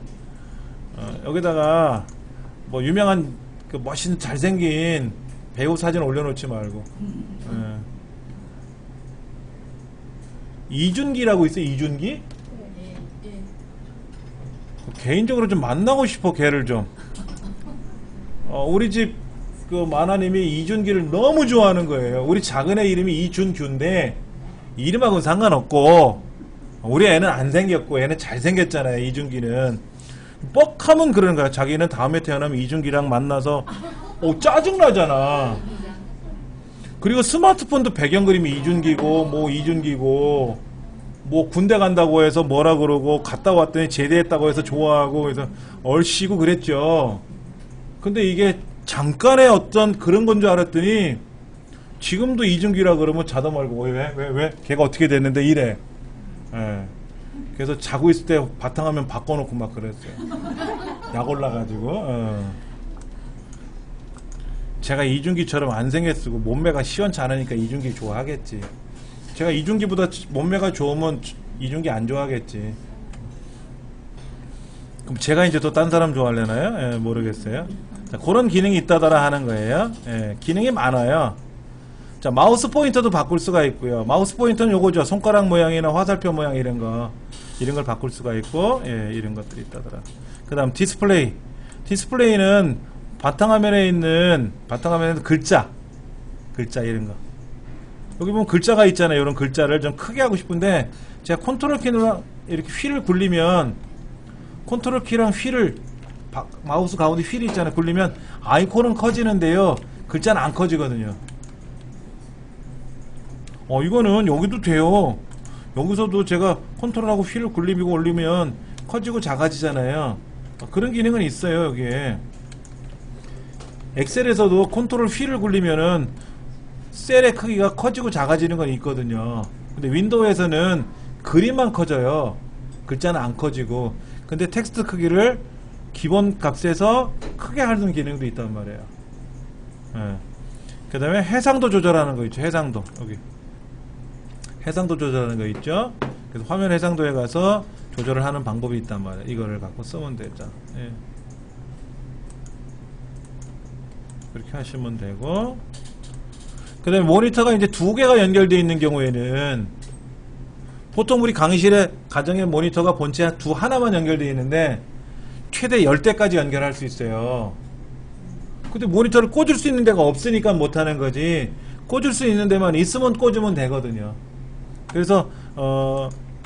여기다가 뭐 유명한 그 멋있는 잘생긴 배우 사진 올려놓지 말고. 이준기라고 있어요. 이준기? 개인적으로 좀 만나고 싶어. 걔를 좀. 우리 집 그 만화님이 이준기를 너무 좋아하는 거예요. 우리 작은 애 이름이 이준규인데 이름하고는 상관없고, 우리 애는 안 생겼고 애는 잘생겼잖아요. 이준기는 뻑하면 그러는 거야. 자기는 다음에 태어나면 이준기랑 만나서 짜증나잖아. 그리고 스마트폰도 배경 그림이 이준기고 뭐 이준기고 뭐 군대 간다고 해서 뭐라 그러고 갔다 왔더니 제대했다고 해서 좋아하고 그래서 얼씨구 그랬죠. 근데 이게 잠깐의 어떤 그런 건 줄 알았더니 지금도 이준기라 그러면 자다 말고 왜 걔가 어떻게 됐는데 이래. 예. 그래서 자고 있을 때 바탕화면 바꿔놓고 막 그랬어요. 약 올라가지고. 제가 이준기처럼 안 생겼고 몸매가 시원찮으니까 이준기 좋아하겠지. 제가 이준기보다 몸매가 좋으면 이준기 안 좋아하겠지. 그럼 제가 이제 또 딴 사람 좋아하려나요? 예, 모르겠어요. 자, 그런 기능이 있다더라 하는 거예요. 예, 기능이 많아요. 자, 마우스 포인터도 바꿀 수가 있고요. 마우스 포인터는 요거죠. 손가락 모양이나 화살표 모양 이런 걸 바꿀 수가 있고, 예, 이런 것들이 있다더라. 그 다음 디스플레이. 디스플레이는 바탕화면에 글자 이런 거. 여기 보면 글자가 있잖아요. 이런 글자를 좀 크게 하고 싶은데 제가 컨트롤 키로 이렇게 휠을 굴리면 컨트롤 키랑 휠을 마우스 가운데 휠이 있잖아요. 굴리면 아이콘은 커지는데요. 글자는 안 커지거든요. 이거는 여기도 돼요. 여기서도 제가 컨트롤하고 휠을 굴리고 올리면 커지고 작아지잖아요. 그런 기능은 있어요. 여기에. 엑셀에서도 컨트롤 휠을 굴리면은 셀의 크기가 커지고 작아지는 건 있거든요. 근데 윈도우에서는 그림만 커져요. 글자는 안 커지고. 근데 텍스트 크기를 기본 값에서 크게 하는 기능도 있단 말이에요. 예. 그 다음에 해상도 조절하는 거 있죠. 해상도. 여기. 해상도 조절하는 거 있죠. 그래서 화면 해상도에 가서 조절을 하는 방법이 있단 말이에요. 이거를 갖고 쓰면 되죠. 예. 그렇게 하시면 되고, 그 다음에 모니터가 이제 두 개가 연결되어 있는 경우에는 보통 우리 강의실에 가정의 모니터가 본체 하나만 연결되어 있는데 최대 10대까지 연결할 수 있어요. 근데 모니터를 꽂을 수 있는 데가 없으니까 못하는 거지, 꽂을 수 있는 데만 있으면 꽂으면 되거든요. 그래서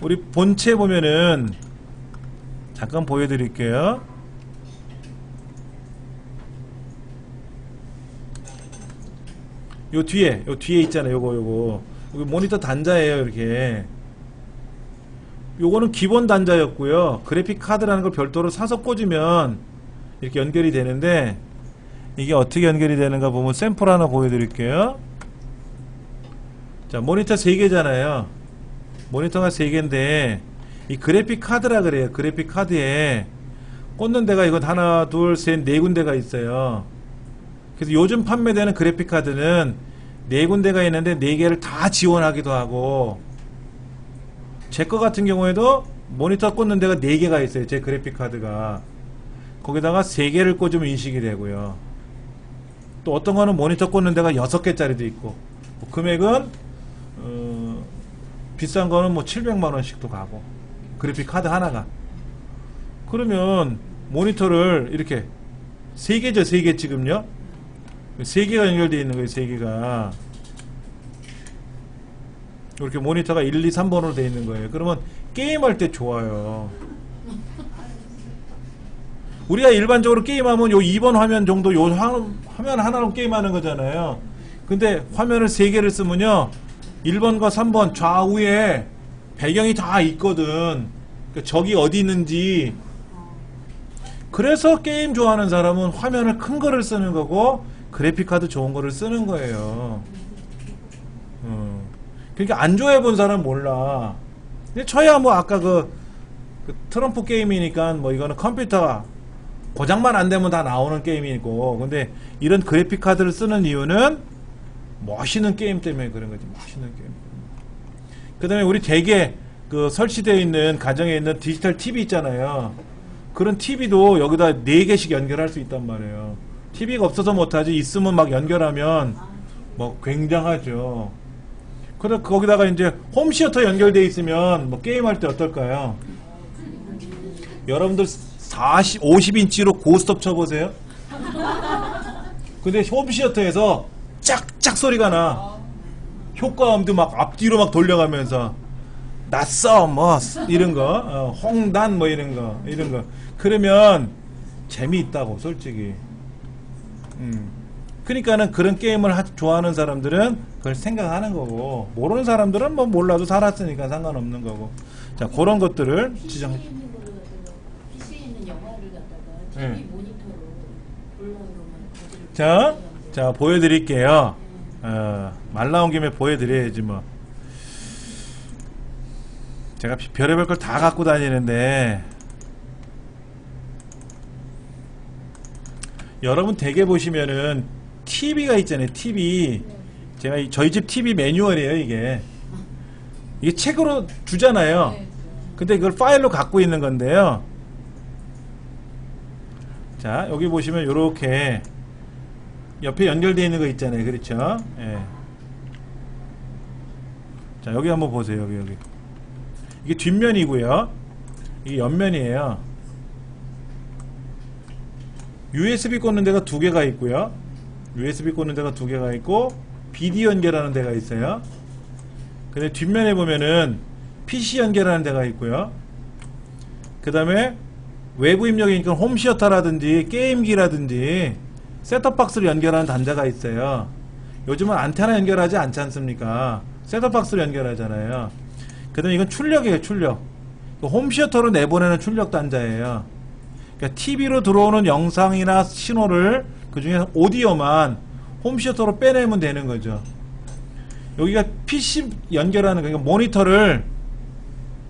우리 본체 보면은 잠깐 보여드릴게요. 요 뒤에 있잖아요. 요거 여기 모니터 단자예요. 이렇게 요거는 기본 단자였고요. 그래픽 카드라는 걸 별도로 사서 꽂으면 이렇게 연결이 되는데, 이게 어떻게 연결이 되는가 보면 샘플 하나 보여드릴게요. 자, 모니터 3개잖아요. 모니터가 3개인데 이 그래픽 카드라 그래요. 그래픽 카드에 꽂는 데가 이건 하나, 둘, 셋, 4군데가 있어요. 그래서 요즘 판매되는 그래픽 카드는 4군데가 있는데 4개를 다 지원하기도 하고, 제 거 같은 경우에도 모니터 꽂는 데가 4개가 있어요. 제 그래픽 카드가. 거기다가 3개를 꽂으면 인식이 되고요. 또 어떤 거는 모니터 꽂는 데가 6개짜리도 있고, 금액은 비싼 거는 뭐 700만원씩도 가고, 그래픽 카드 하나가. 그러면 모니터를 이렇게 3개죠. 3개 지금요. 3개가 연결되어 있는 거예요. 3개가 이렇게 모니터가 1, 2, 3번으로 되어 있는 거예요. 그러면 게임할 때 좋아요. 우리가 일반적으로 게임하면 요 2번 화면 정도, 요 화면 하나로 게임하는 거잖아요. 근데 화면을 3개를 쓰면요, 1번과 3번 좌우에 배경이 다 있거든. 그러니까 적이 어디 있는지. 그래서 게임 좋아하는 사람은 화면을 큰 거를 쓰는 거고 그래픽카드 좋은 거를 쓰는 거예요. 그러니까 안 좋아해 본 사람은 몰라. 근데 저야 뭐 아까 그 트럼프 게임이니까 뭐 이거는 컴퓨터가 고장만 안 되면 다 나오는 게임이고, 근데 이런 그래픽카드를 쓰는 이유는 멋있는 게임 때문에 그런 거지. 멋있는 게임. 그 다음에 우리 대개 그 설치되어 있는 가정에 있는 디지털 TV 있잖아요. 그런 TV도 여기다 4개씩 연결할 수 있단 말이에요. TV가 없어서 못하지, 있으면 막 연결하면 뭐 굉장하죠. 그래서 거기다가 이제 홈시어터 연결되어 있으면 뭐 게임할 때 어떨까요? 여러분들 50인치로 고스톱 쳐보세요. 근데 홈시어터에서 짝짝 소리가 나. 효과음도 막 앞뒤로 막 돌려가면서 낯서 뭐 이런 거, 홍단 뭐 이런 거. 그러면 재미있다고 솔직히. 그러니까는 그런 게임을 좋아하는 사람들은 그걸 생각하는 거고, 모르는 사람들은 뭐 몰라도 살았으니까 상관없는 거고. 자, 그런 것들을 지정. PC에 있는 거를 갖다가 PC에 있는 영화를 갖다가 TV 네. 모니터로 온라인으로만 거기를 자, 보여드릴게요. 말 나온 김에 보여드려야지 뭐. 제가 별의별 걸 다 갖고 다니는데, 여러분 댁에 보시면은 TV가 있잖아요. TV. 제가 저희 집 TV 매뉴얼이에요. 이게 책으로 주잖아요. 근데 이걸 파일로 갖고 있는 건데요. 자, 여기 보시면 요렇게 옆에 연결되어 있는 거 있잖아요. 그렇죠? 예. 자, 여기 한번 보세요. 여기. 이게 뒷면이고요. 이게 옆면이에요. USB 꽂는 데가 두 개가 있고요. USB 꽂는 데가 두 개가 있고, BD 연결하는 데가 있어요. 근데 뒷면에 보면은 PC 연결하는 데가 있고요. 그 다음에 외부 입력이니까 홈시어터라든지 게임기라든지 셋톱박스를 연결하는 단자가 있어요. 요즘은 안테나 연결하지 않지 않습니까? 셋톱박스를 연결하잖아요. 그 다음에 이건 출력이에요. 출력. 홈시어터로 내보내는 출력 단자예요. 그러니까 TV로 들어오는 영상이나 신호를 그 중에 오디오만 홈시어터로 빼내면 되는 거죠. 여기가 PC 연결하는, 그러니까 모니터를,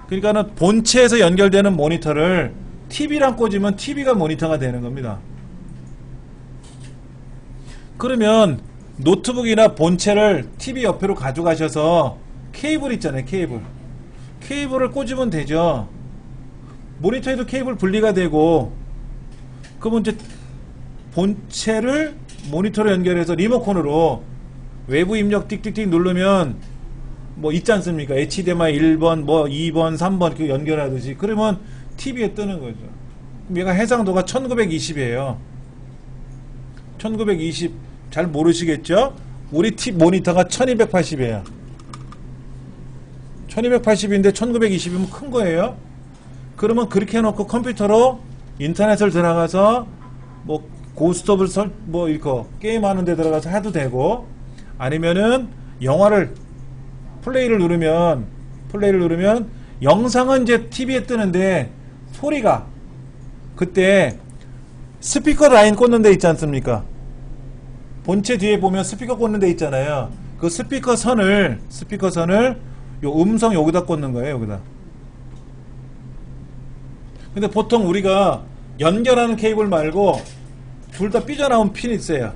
그러니까는 본체에서 연결되는 모니터를 TV랑 꽂으면 TV가 모니터가 되는 겁니다. 그러면 노트북이나 본체를 TV 옆으로 가져가셔서 케이블 있잖아요. 케이블을 꽂으면 되죠. 모니터에도 케이블 분리가 되고, 그러면 이제 본체를 모니터로 연결해서 리모컨으로 외부 입력 띡띡띡 누르면 뭐 있지 않습니까? HDMI 1번, 뭐 2번, 3번 이렇게 연결하듯이. 그러면 TV에 뜨는 거죠. 그럼 얘가 해상도가 1920이에요. 1920 잘 모르시겠죠? 우리 모니터가 1280이에요. 1280인데 1920이면 큰 거예요. 그러면 그렇게 해놓고 컴퓨터로 인터넷을 들어가서 뭐 고스톱을 뭐 이거 게임하는 데 들어가서 해도 되고, 아니면은 영화를 플레이를 누르면 영상은 이제 TV에 뜨는데 소리가 그때 스피커 라인 꽂는 데 있지 않습니까? 본체 뒤에 보면 스피커 꽂는 데 있잖아요. 그 스피커 선을 요 음성 여기다 꽂는 거예요. 여기다. 근데 보통 우리가 연결하는 케이블 말고 둘 다 삐져나온 핀이 있어요.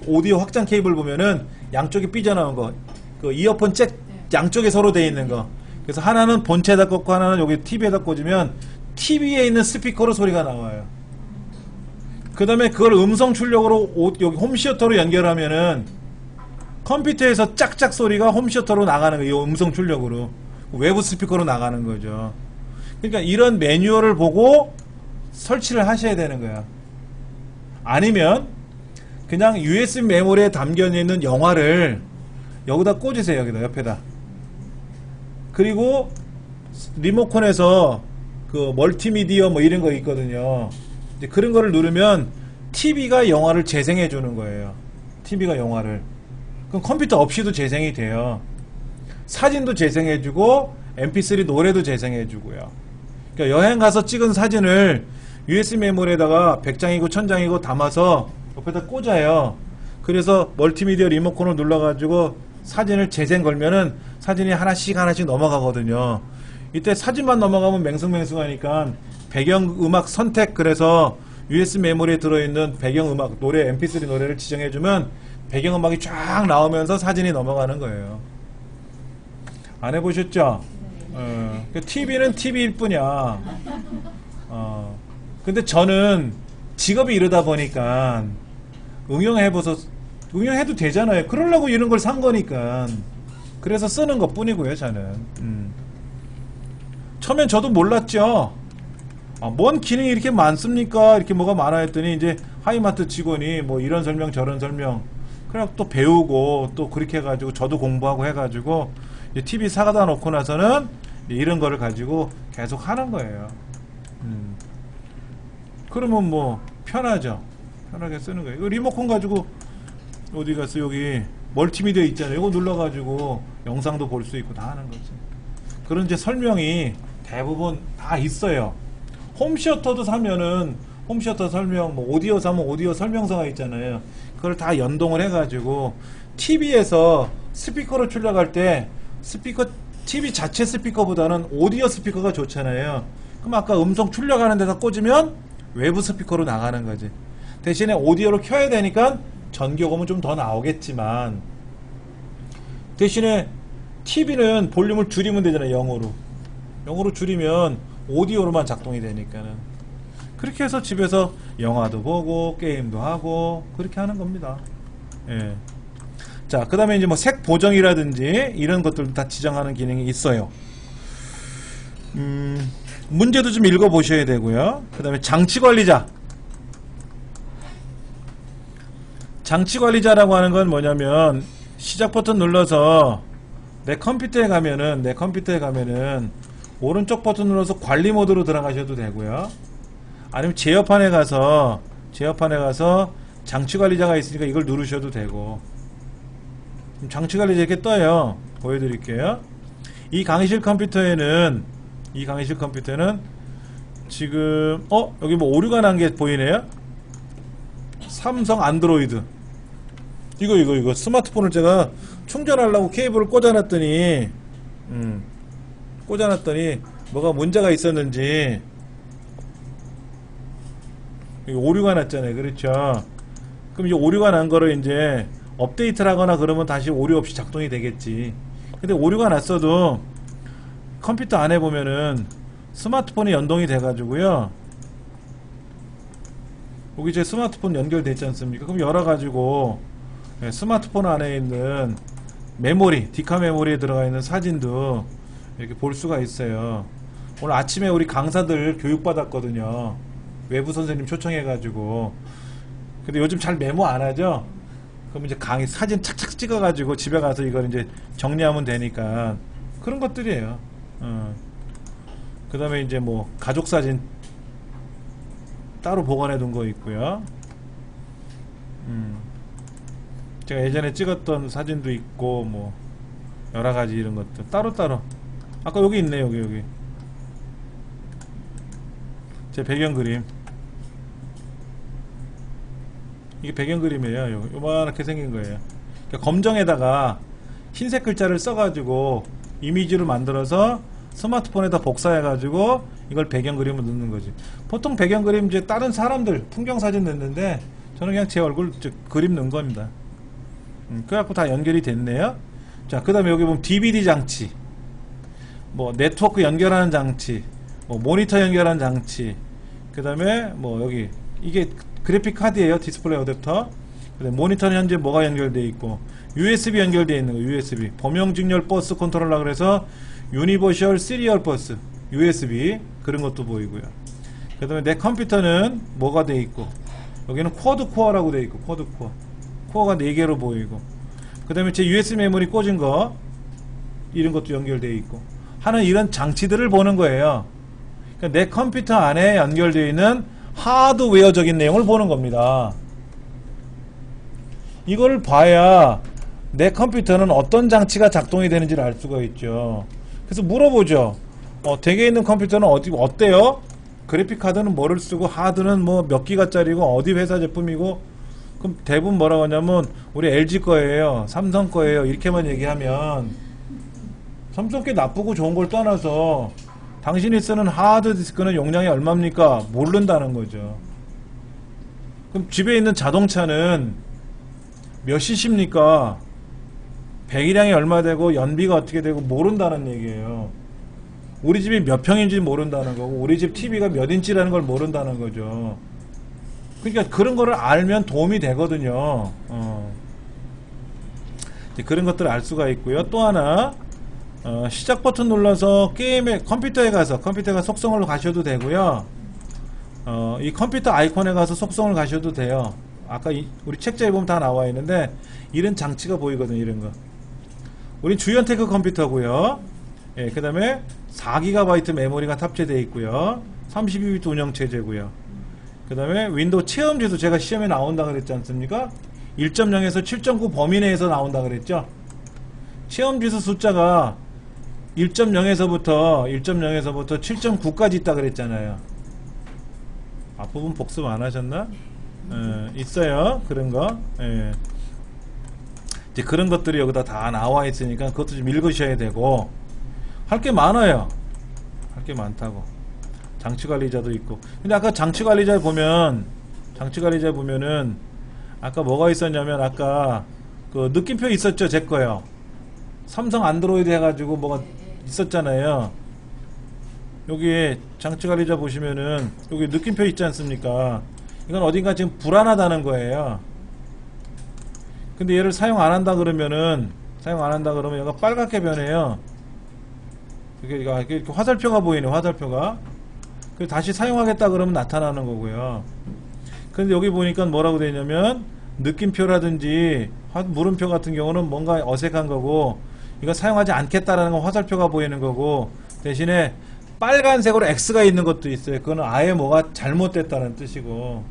오디오 확장 케이블 보면은 양쪽에 삐져나온 거, 그 이어폰 잭 양쪽에 서로 돼 있는 거. 그래서 하나는 본체에다 꽂고 하나는 여기 TV에다 꽂으면 TV에 있는 스피커로 소리가 나와요. 그 다음에 그걸 음성 출력으로 여기 홈시어터로 연결하면은 컴퓨터에서 짝짝 소리가 홈시어터로 나가는 거예요. 이 음성 출력으로 외부 스피커로 나가는 거죠. 그러니까 이런 매뉴얼을 보고 설치를 하셔야 되는 거야. 아니면 그냥 USB 메모리에 담겨 있는 영화를 여기다 꽂으세요. 여기다 옆에다. 그리고 리모컨에서 그 멀티미디어 뭐 이런 거 있거든요. 이제 그런 거를 누르면 TV가 영화를 재생해 주는 거예요. TV가 영화를. 그럼 컴퓨터 없이도 재생이 돼요. 사진도 재생해 주고 MP3 노래도 재생해 주고요. 그러니까 여행 가서 찍은 사진을 USB 메모리에다가 100장이고 1000장이고 담아서 옆에다 꽂아요. 그래서 멀티미디어 리모컨을 눌러가지고 사진을 재생 걸면은 사진이 하나씩 넘어가거든요. 이때 사진만 넘어가면 맹숭맹숭하니까 배경음악 선택, 그래서 USB 메모리에 들어있는 배경음악 노래, MP3 노래를 지정해주면 배경음악이 쫙 나오면서 사진이 넘어가는 거예요. 안 해보셨죠? TV는 TV일 뿐이야. 근데 저는 직업이 이러다 보니까 응용해도 되잖아요. 그러려고 이런 걸 산 거니까. 그래서 쓰는 것 뿐이고요, 저는. 처음엔 저도 몰랐죠. 뭔 기능이 이렇게 많습니까? 이렇게 뭐가 많아 했더니 이제 하이마트 직원이 뭐 이런 설명 저런 설명 그냥 또 배우고 또 그렇게 해가지고 저도 공부하고 해가지고 이제 TV 사다 놓고 나서는 이런 거를 가지고 계속 하는 거예요. 그러면 뭐 편하죠. 편하게 쓰는 거예요. 리모컨 가지고 어디 갔어? 여기 멀티미디어 있잖아요. 이거 눌러가지고 영상도 볼 수 있고 다 하는 거지. 그런 이제 설명이 대부분 다 있어요. 홈시어터도 사면은 홈시어터 설명, 뭐 오디오 사면 오디오 설명서가 있잖아요. 그걸 다 연동을 해가지고 TV에서 스피커로 출력할 때 스피커 TV 자체 스피커보다는 오디오 스피커가 좋잖아요. 그럼 아까 음성 출력하는 데다 꽂으면 외부 스피커로 나가는 거지. 대신에 오디오를 켜야 되니까 전기요금은 좀 더 나오겠지만 대신에 TV는 볼륨을 줄이면 되잖아요. 0으로 줄이면 오디오로만 작동이 되니까는 그렇게 해서 집에서 영화도 보고 게임도 하고 그렇게 하는 겁니다. 예. 자, 그 다음에 이제 뭐 색 보정이라든지 이런 것들도 다 지정하는 기능이 있어요. 문제도 좀 읽어 보셔야 되고요. 그 다음에 장치관리자. 장치관리자라고 하는 건 뭐냐면 시작 버튼 눌러서 내 컴퓨터에 가면은 오른쪽 버튼 눌러서 관리 모드로 들어가셔도 되고요. 아니면 제어판에 가서 장치관리자가 있으니까 이걸 누르셔도 되고. 장치관리자 이렇게 떠요. 보여드릴게요. 이 강의실 컴퓨터에는 지금 여기 뭐 오류가 난 게 보이네요. 삼성 안드로이드 이거 스마트폰을 제가 충전하려고 케이블을 꽂아놨더니 뭐가 문제가 있었는지 오류가 났잖아요. 그렇죠. 그럼 이 오류가 난 거를 이제 업데이트를 하거나 그러면 다시 오류 없이 작동이 되겠지. 근데 오류가 났어도 컴퓨터 안에 보면은 스마트폰이 연동이 돼 가지고요. 여기 제 스마트폰 연결돼 있지 않습니까? 그럼 열어가지고 스마트폰 안에 있는 메모리, 디카 메모리에 들어가 있는 사진도 이렇게 볼 수가 있어요. 오늘 아침에 우리 강사들 교육받았거든요. 외부 선생님 초청해가지고. 근데 요즘 잘 메모 안 하죠? 그럼 이제 강의 사진 착착 찍어가지고 집에 가서 이걸 이제 정리하면 되니까 그런 것들이에요. 그 다음에 이제 뭐 가족 사진 따로 보관해 둔 거 있고요. 제가 예전에 찍었던 사진도 있고 뭐 여러가지 이런 것들 따로따로. 아까 여기 있네. 여기 제 배경 그림. 이게 배경 그림이에요. 요만하게 생긴 거예요. 그러니까 검정에다가 흰색 글자를 써가지고 이미지를 만들어서 스마트폰에다 복사해가지고 이걸 배경 그림을 넣는 거지. 보통 배경 그림 이제 다른 사람들 풍경 사진 넣는데 저는 그냥 제 얼굴 그림 넣은 겁니다. 그래갖고 다 연결이 됐네요. 자, 그 다음에 여기 보면 DVD 장치, 뭐 네트워크 연결하는 장치, 뭐 모니터 연결하는 장치, 그 다음에 뭐 여기 이게 그래픽 카드예요. 디스플레이 어댑터. 그다음에 모니터는 현재 뭐가 연결되어 있고 USB 연결되어 있는 거. USB 범용직렬 버스 컨트롤러 그래서 유니버셜 시리얼 버스 USB 그런 것도 보이고요. 그 다음에 내 컴퓨터는 뭐가 되어 있고 여기는 쿼드 코어라고 되어 있고 쿼드 코어 코어가 4개로 보이고 그 다음에 제 USB 메모리 꽂은 거 이런 것도 연결되어 있고 하는 이런 장치들을 보는 거예요. 그러니까 내 컴퓨터 안에 연결되어 있는 하드웨어적인 내용을 보는 겁니다. 이걸 봐야 내 컴퓨터는 어떤 장치가 작동이 되는지를 알 수가 있죠. 그래서 물어보죠. 댁에 있는 컴퓨터는 어때요? 그래픽 카드는 뭐를 쓰고 하드는 뭐 몇 기가짜리고 어디 회사 제품이고 그럼 대부분 뭐라고 하냐면 우리 LG 거예요. 삼성 거예요. 이렇게만 얘기하면 삼성 게 나쁘고 좋은 걸 떠나서 당신이 쓰는 하드디스크는 용량이 얼마입니까? 모른다는 거죠. 그럼 집에 있는 자동차는 몇 cc입니까? 배기량이 얼마 되고 연비가 어떻게 되고 모른다는 얘기예요. 우리 집이 몇 평인지 모른다는 거고 우리 집 TV가 몇 인치라는 걸 모른다는 거죠. 그러니까 그런 거를 알면 도움이 되거든요. 그런 것들을 알 수가 있고요. 또 하나 시작 버튼 눌러서 게임에 컴퓨터에 가서 속성을 가셔도 되고요. 이 컴퓨터 아이콘에 가서 속성을 가셔도 돼요. 아까 우리 책자에 보면 다 나와 있는데 이런 장치가 보이거든요. 이런 거. 우리 주연테크 컴퓨터고요. 예, 그 다음에 4GB 메모리가 탑재되어 있고요. 32비트 운영체제고요. 그 다음에 윈도우 체험지도 제가 시험에 나온다 그랬지 않습니까? 1.0에서 7.9 범위 내에서 나온다 그랬죠? 체험지수 숫자가 1.0에서부터 7.9까지 있다 그랬잖아요. 앞부분 복습 안 하셨나? 있어요. 그런 거. 이제 그런 것들이 여기다 다 나와 있으니까 그것도 좀 읽으셔야 되고, 할 게 많아요. 할 게 많다고. 장치관리자도 있고. 근데 아까 장치관리자 보면은 아까 뭐가 있었냐면, 아까 그 느낌표 있었죠? 제 거요. 삼성 안드로이드 해가지고 뭐가 있었잖아요. 여기에 장치관리자 보시면은 여기 느낌표 있지 않습니까? 이건 어딘가 지금 불안하다는 거예요. 근데 얘를 사용 안 한다 그러면 얘가 빨갛게 변해요. 이렇게 화살표가 보이네, 화살표가. 그래서 다시 사용하겠다 그러면 나타나는 거고요. 근데 여기 보니까 뭐라고 되어 있냐면, 느낌표라든지 물음표 같은 경우는 뭔가 어색한 거고, 이거 사용하지 않겠다라는 건 화살표가 보이는 거고, 대신에 빨간색으로 X가 있는 것도 있어요. 그거는 아예 뭐가 잘못됐다는 뜻이고.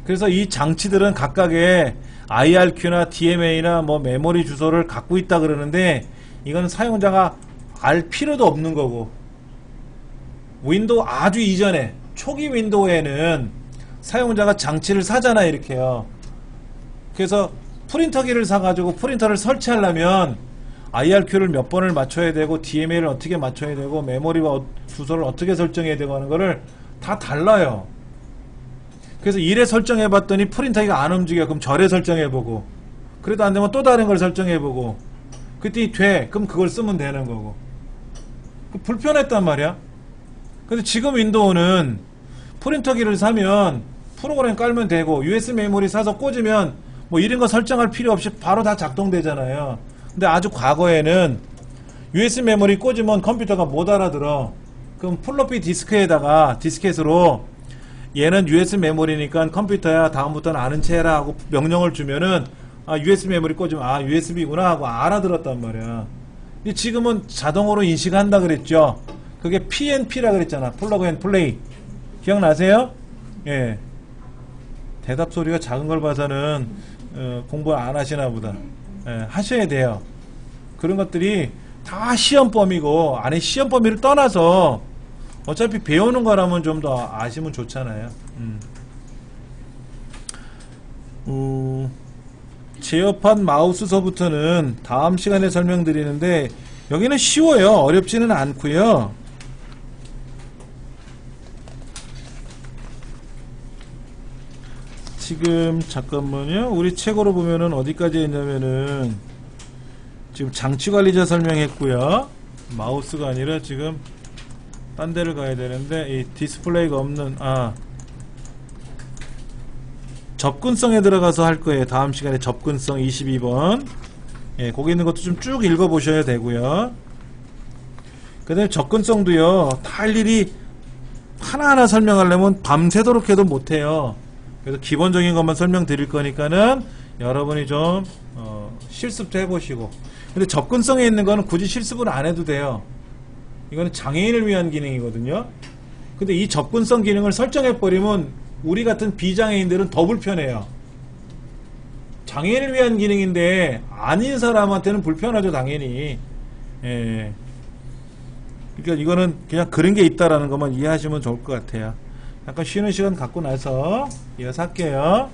그래서 이 장치들은 각각의 IRQ나 DMA나 뭐 메모리 주소를 갖고 있다 그러는데, 이거는 사용자가 알 필요도 없는 거고, 윈도우 아주 이전에 초기 윈도우에는 사용자가 장치를 사잖아, 이렇게요. 그래서 프린터기를 사가지고 프린터를 설치하려면 IRQ를 몇 번을 맞춰야 되고, DMA를 어떻게 맞춰야 되고, 메모리와 주소를 어떻게 설정해야 되고 하는 거를 다 달라요. 그래서 이래 설정해봤더니 프린터기가 안 움직여. 그럼 저래 설정해보고, 그래도 안 되면 또 다른 걸 설정해보고, 그랬더니 돼. 그럼 그걸 쓰면 되는 거고. 불편했단 말이야. 근데 지금 윈도우는 프린터기를 사면 프로그램 깔면 되고, USB 메모리 사서 꽂으면 뭐 이런 거 설정할 필요 없이 바로 다 작동되잖아요. 근데 아주 과거에는 USB 메모리 꽂으면 컴퓨터가 못 알아들어. 그럼 플로피 디스크에다가 디스켓으로 얘는 USB 메모리니까 컴퓨터야, 다음부터는 아는 체 해라 하고 명령을 주면은, 아, USB 메모리 꽂으면 아, USB구나 하고 알아들었단 말이야. 근데 지금은 자동으로 인식한다 그랬죠. 그게 PNP라 그랬잖아. 플러그 앤 플레이. 기억나세요? 예. 대답 소리가 작은 걸 봐서는 공부 안 하시나 보다. 예, 하셔야 돼요. 그런 것들이 다 시험 범위고, 안에 시험 범위를 떠나서 어차피 배우는 거라면 좀 더 아시면 좋잖아요. 제어판 마우스서부터는 다음 시간에 설명드리는데, 여기는 쉬워요. 어렵지는 않고요. 지금 잠깐만요. 우리 책으로 보면은 어디까지 했냐면은, 지금 장치관리자 설명했고요. 마우스가 아니라 지금 딴 데를 가야 되는데, 이 디스플레이가 없는, 접근성에 들어가서 할 거예요. 다음 시간에 접근성 22번. 예, 거기 있는 것도 좀 쭉 읽어보셔야 되고요. 그 다음에 접근성도요, 다 일일이 하나하나 설명하려면 밤새도록 해도 못해요. 그래서 기본적인 것만 설명드릴 거니까는 여러분이 좀 실습도 해보시고. 근데 접근성에 있는 거는 굳이 실습을 안 해도 돼요. 이거는 장애인을 위한 기능이거든요. 근데 이 접근성 기능을 설정해버리면 우리 같은 비장애인들은 더 불편해요. 장애인을 위한 기능인데 아닌 사람한테는 불편하죠, 당연히. 예. 그러니까 이거는 그냥 그런 게 있다라는 것만 이해하시면 좋을 것 같아요. 약간 쉬는 시간 갖고 나서 이어서 할게요.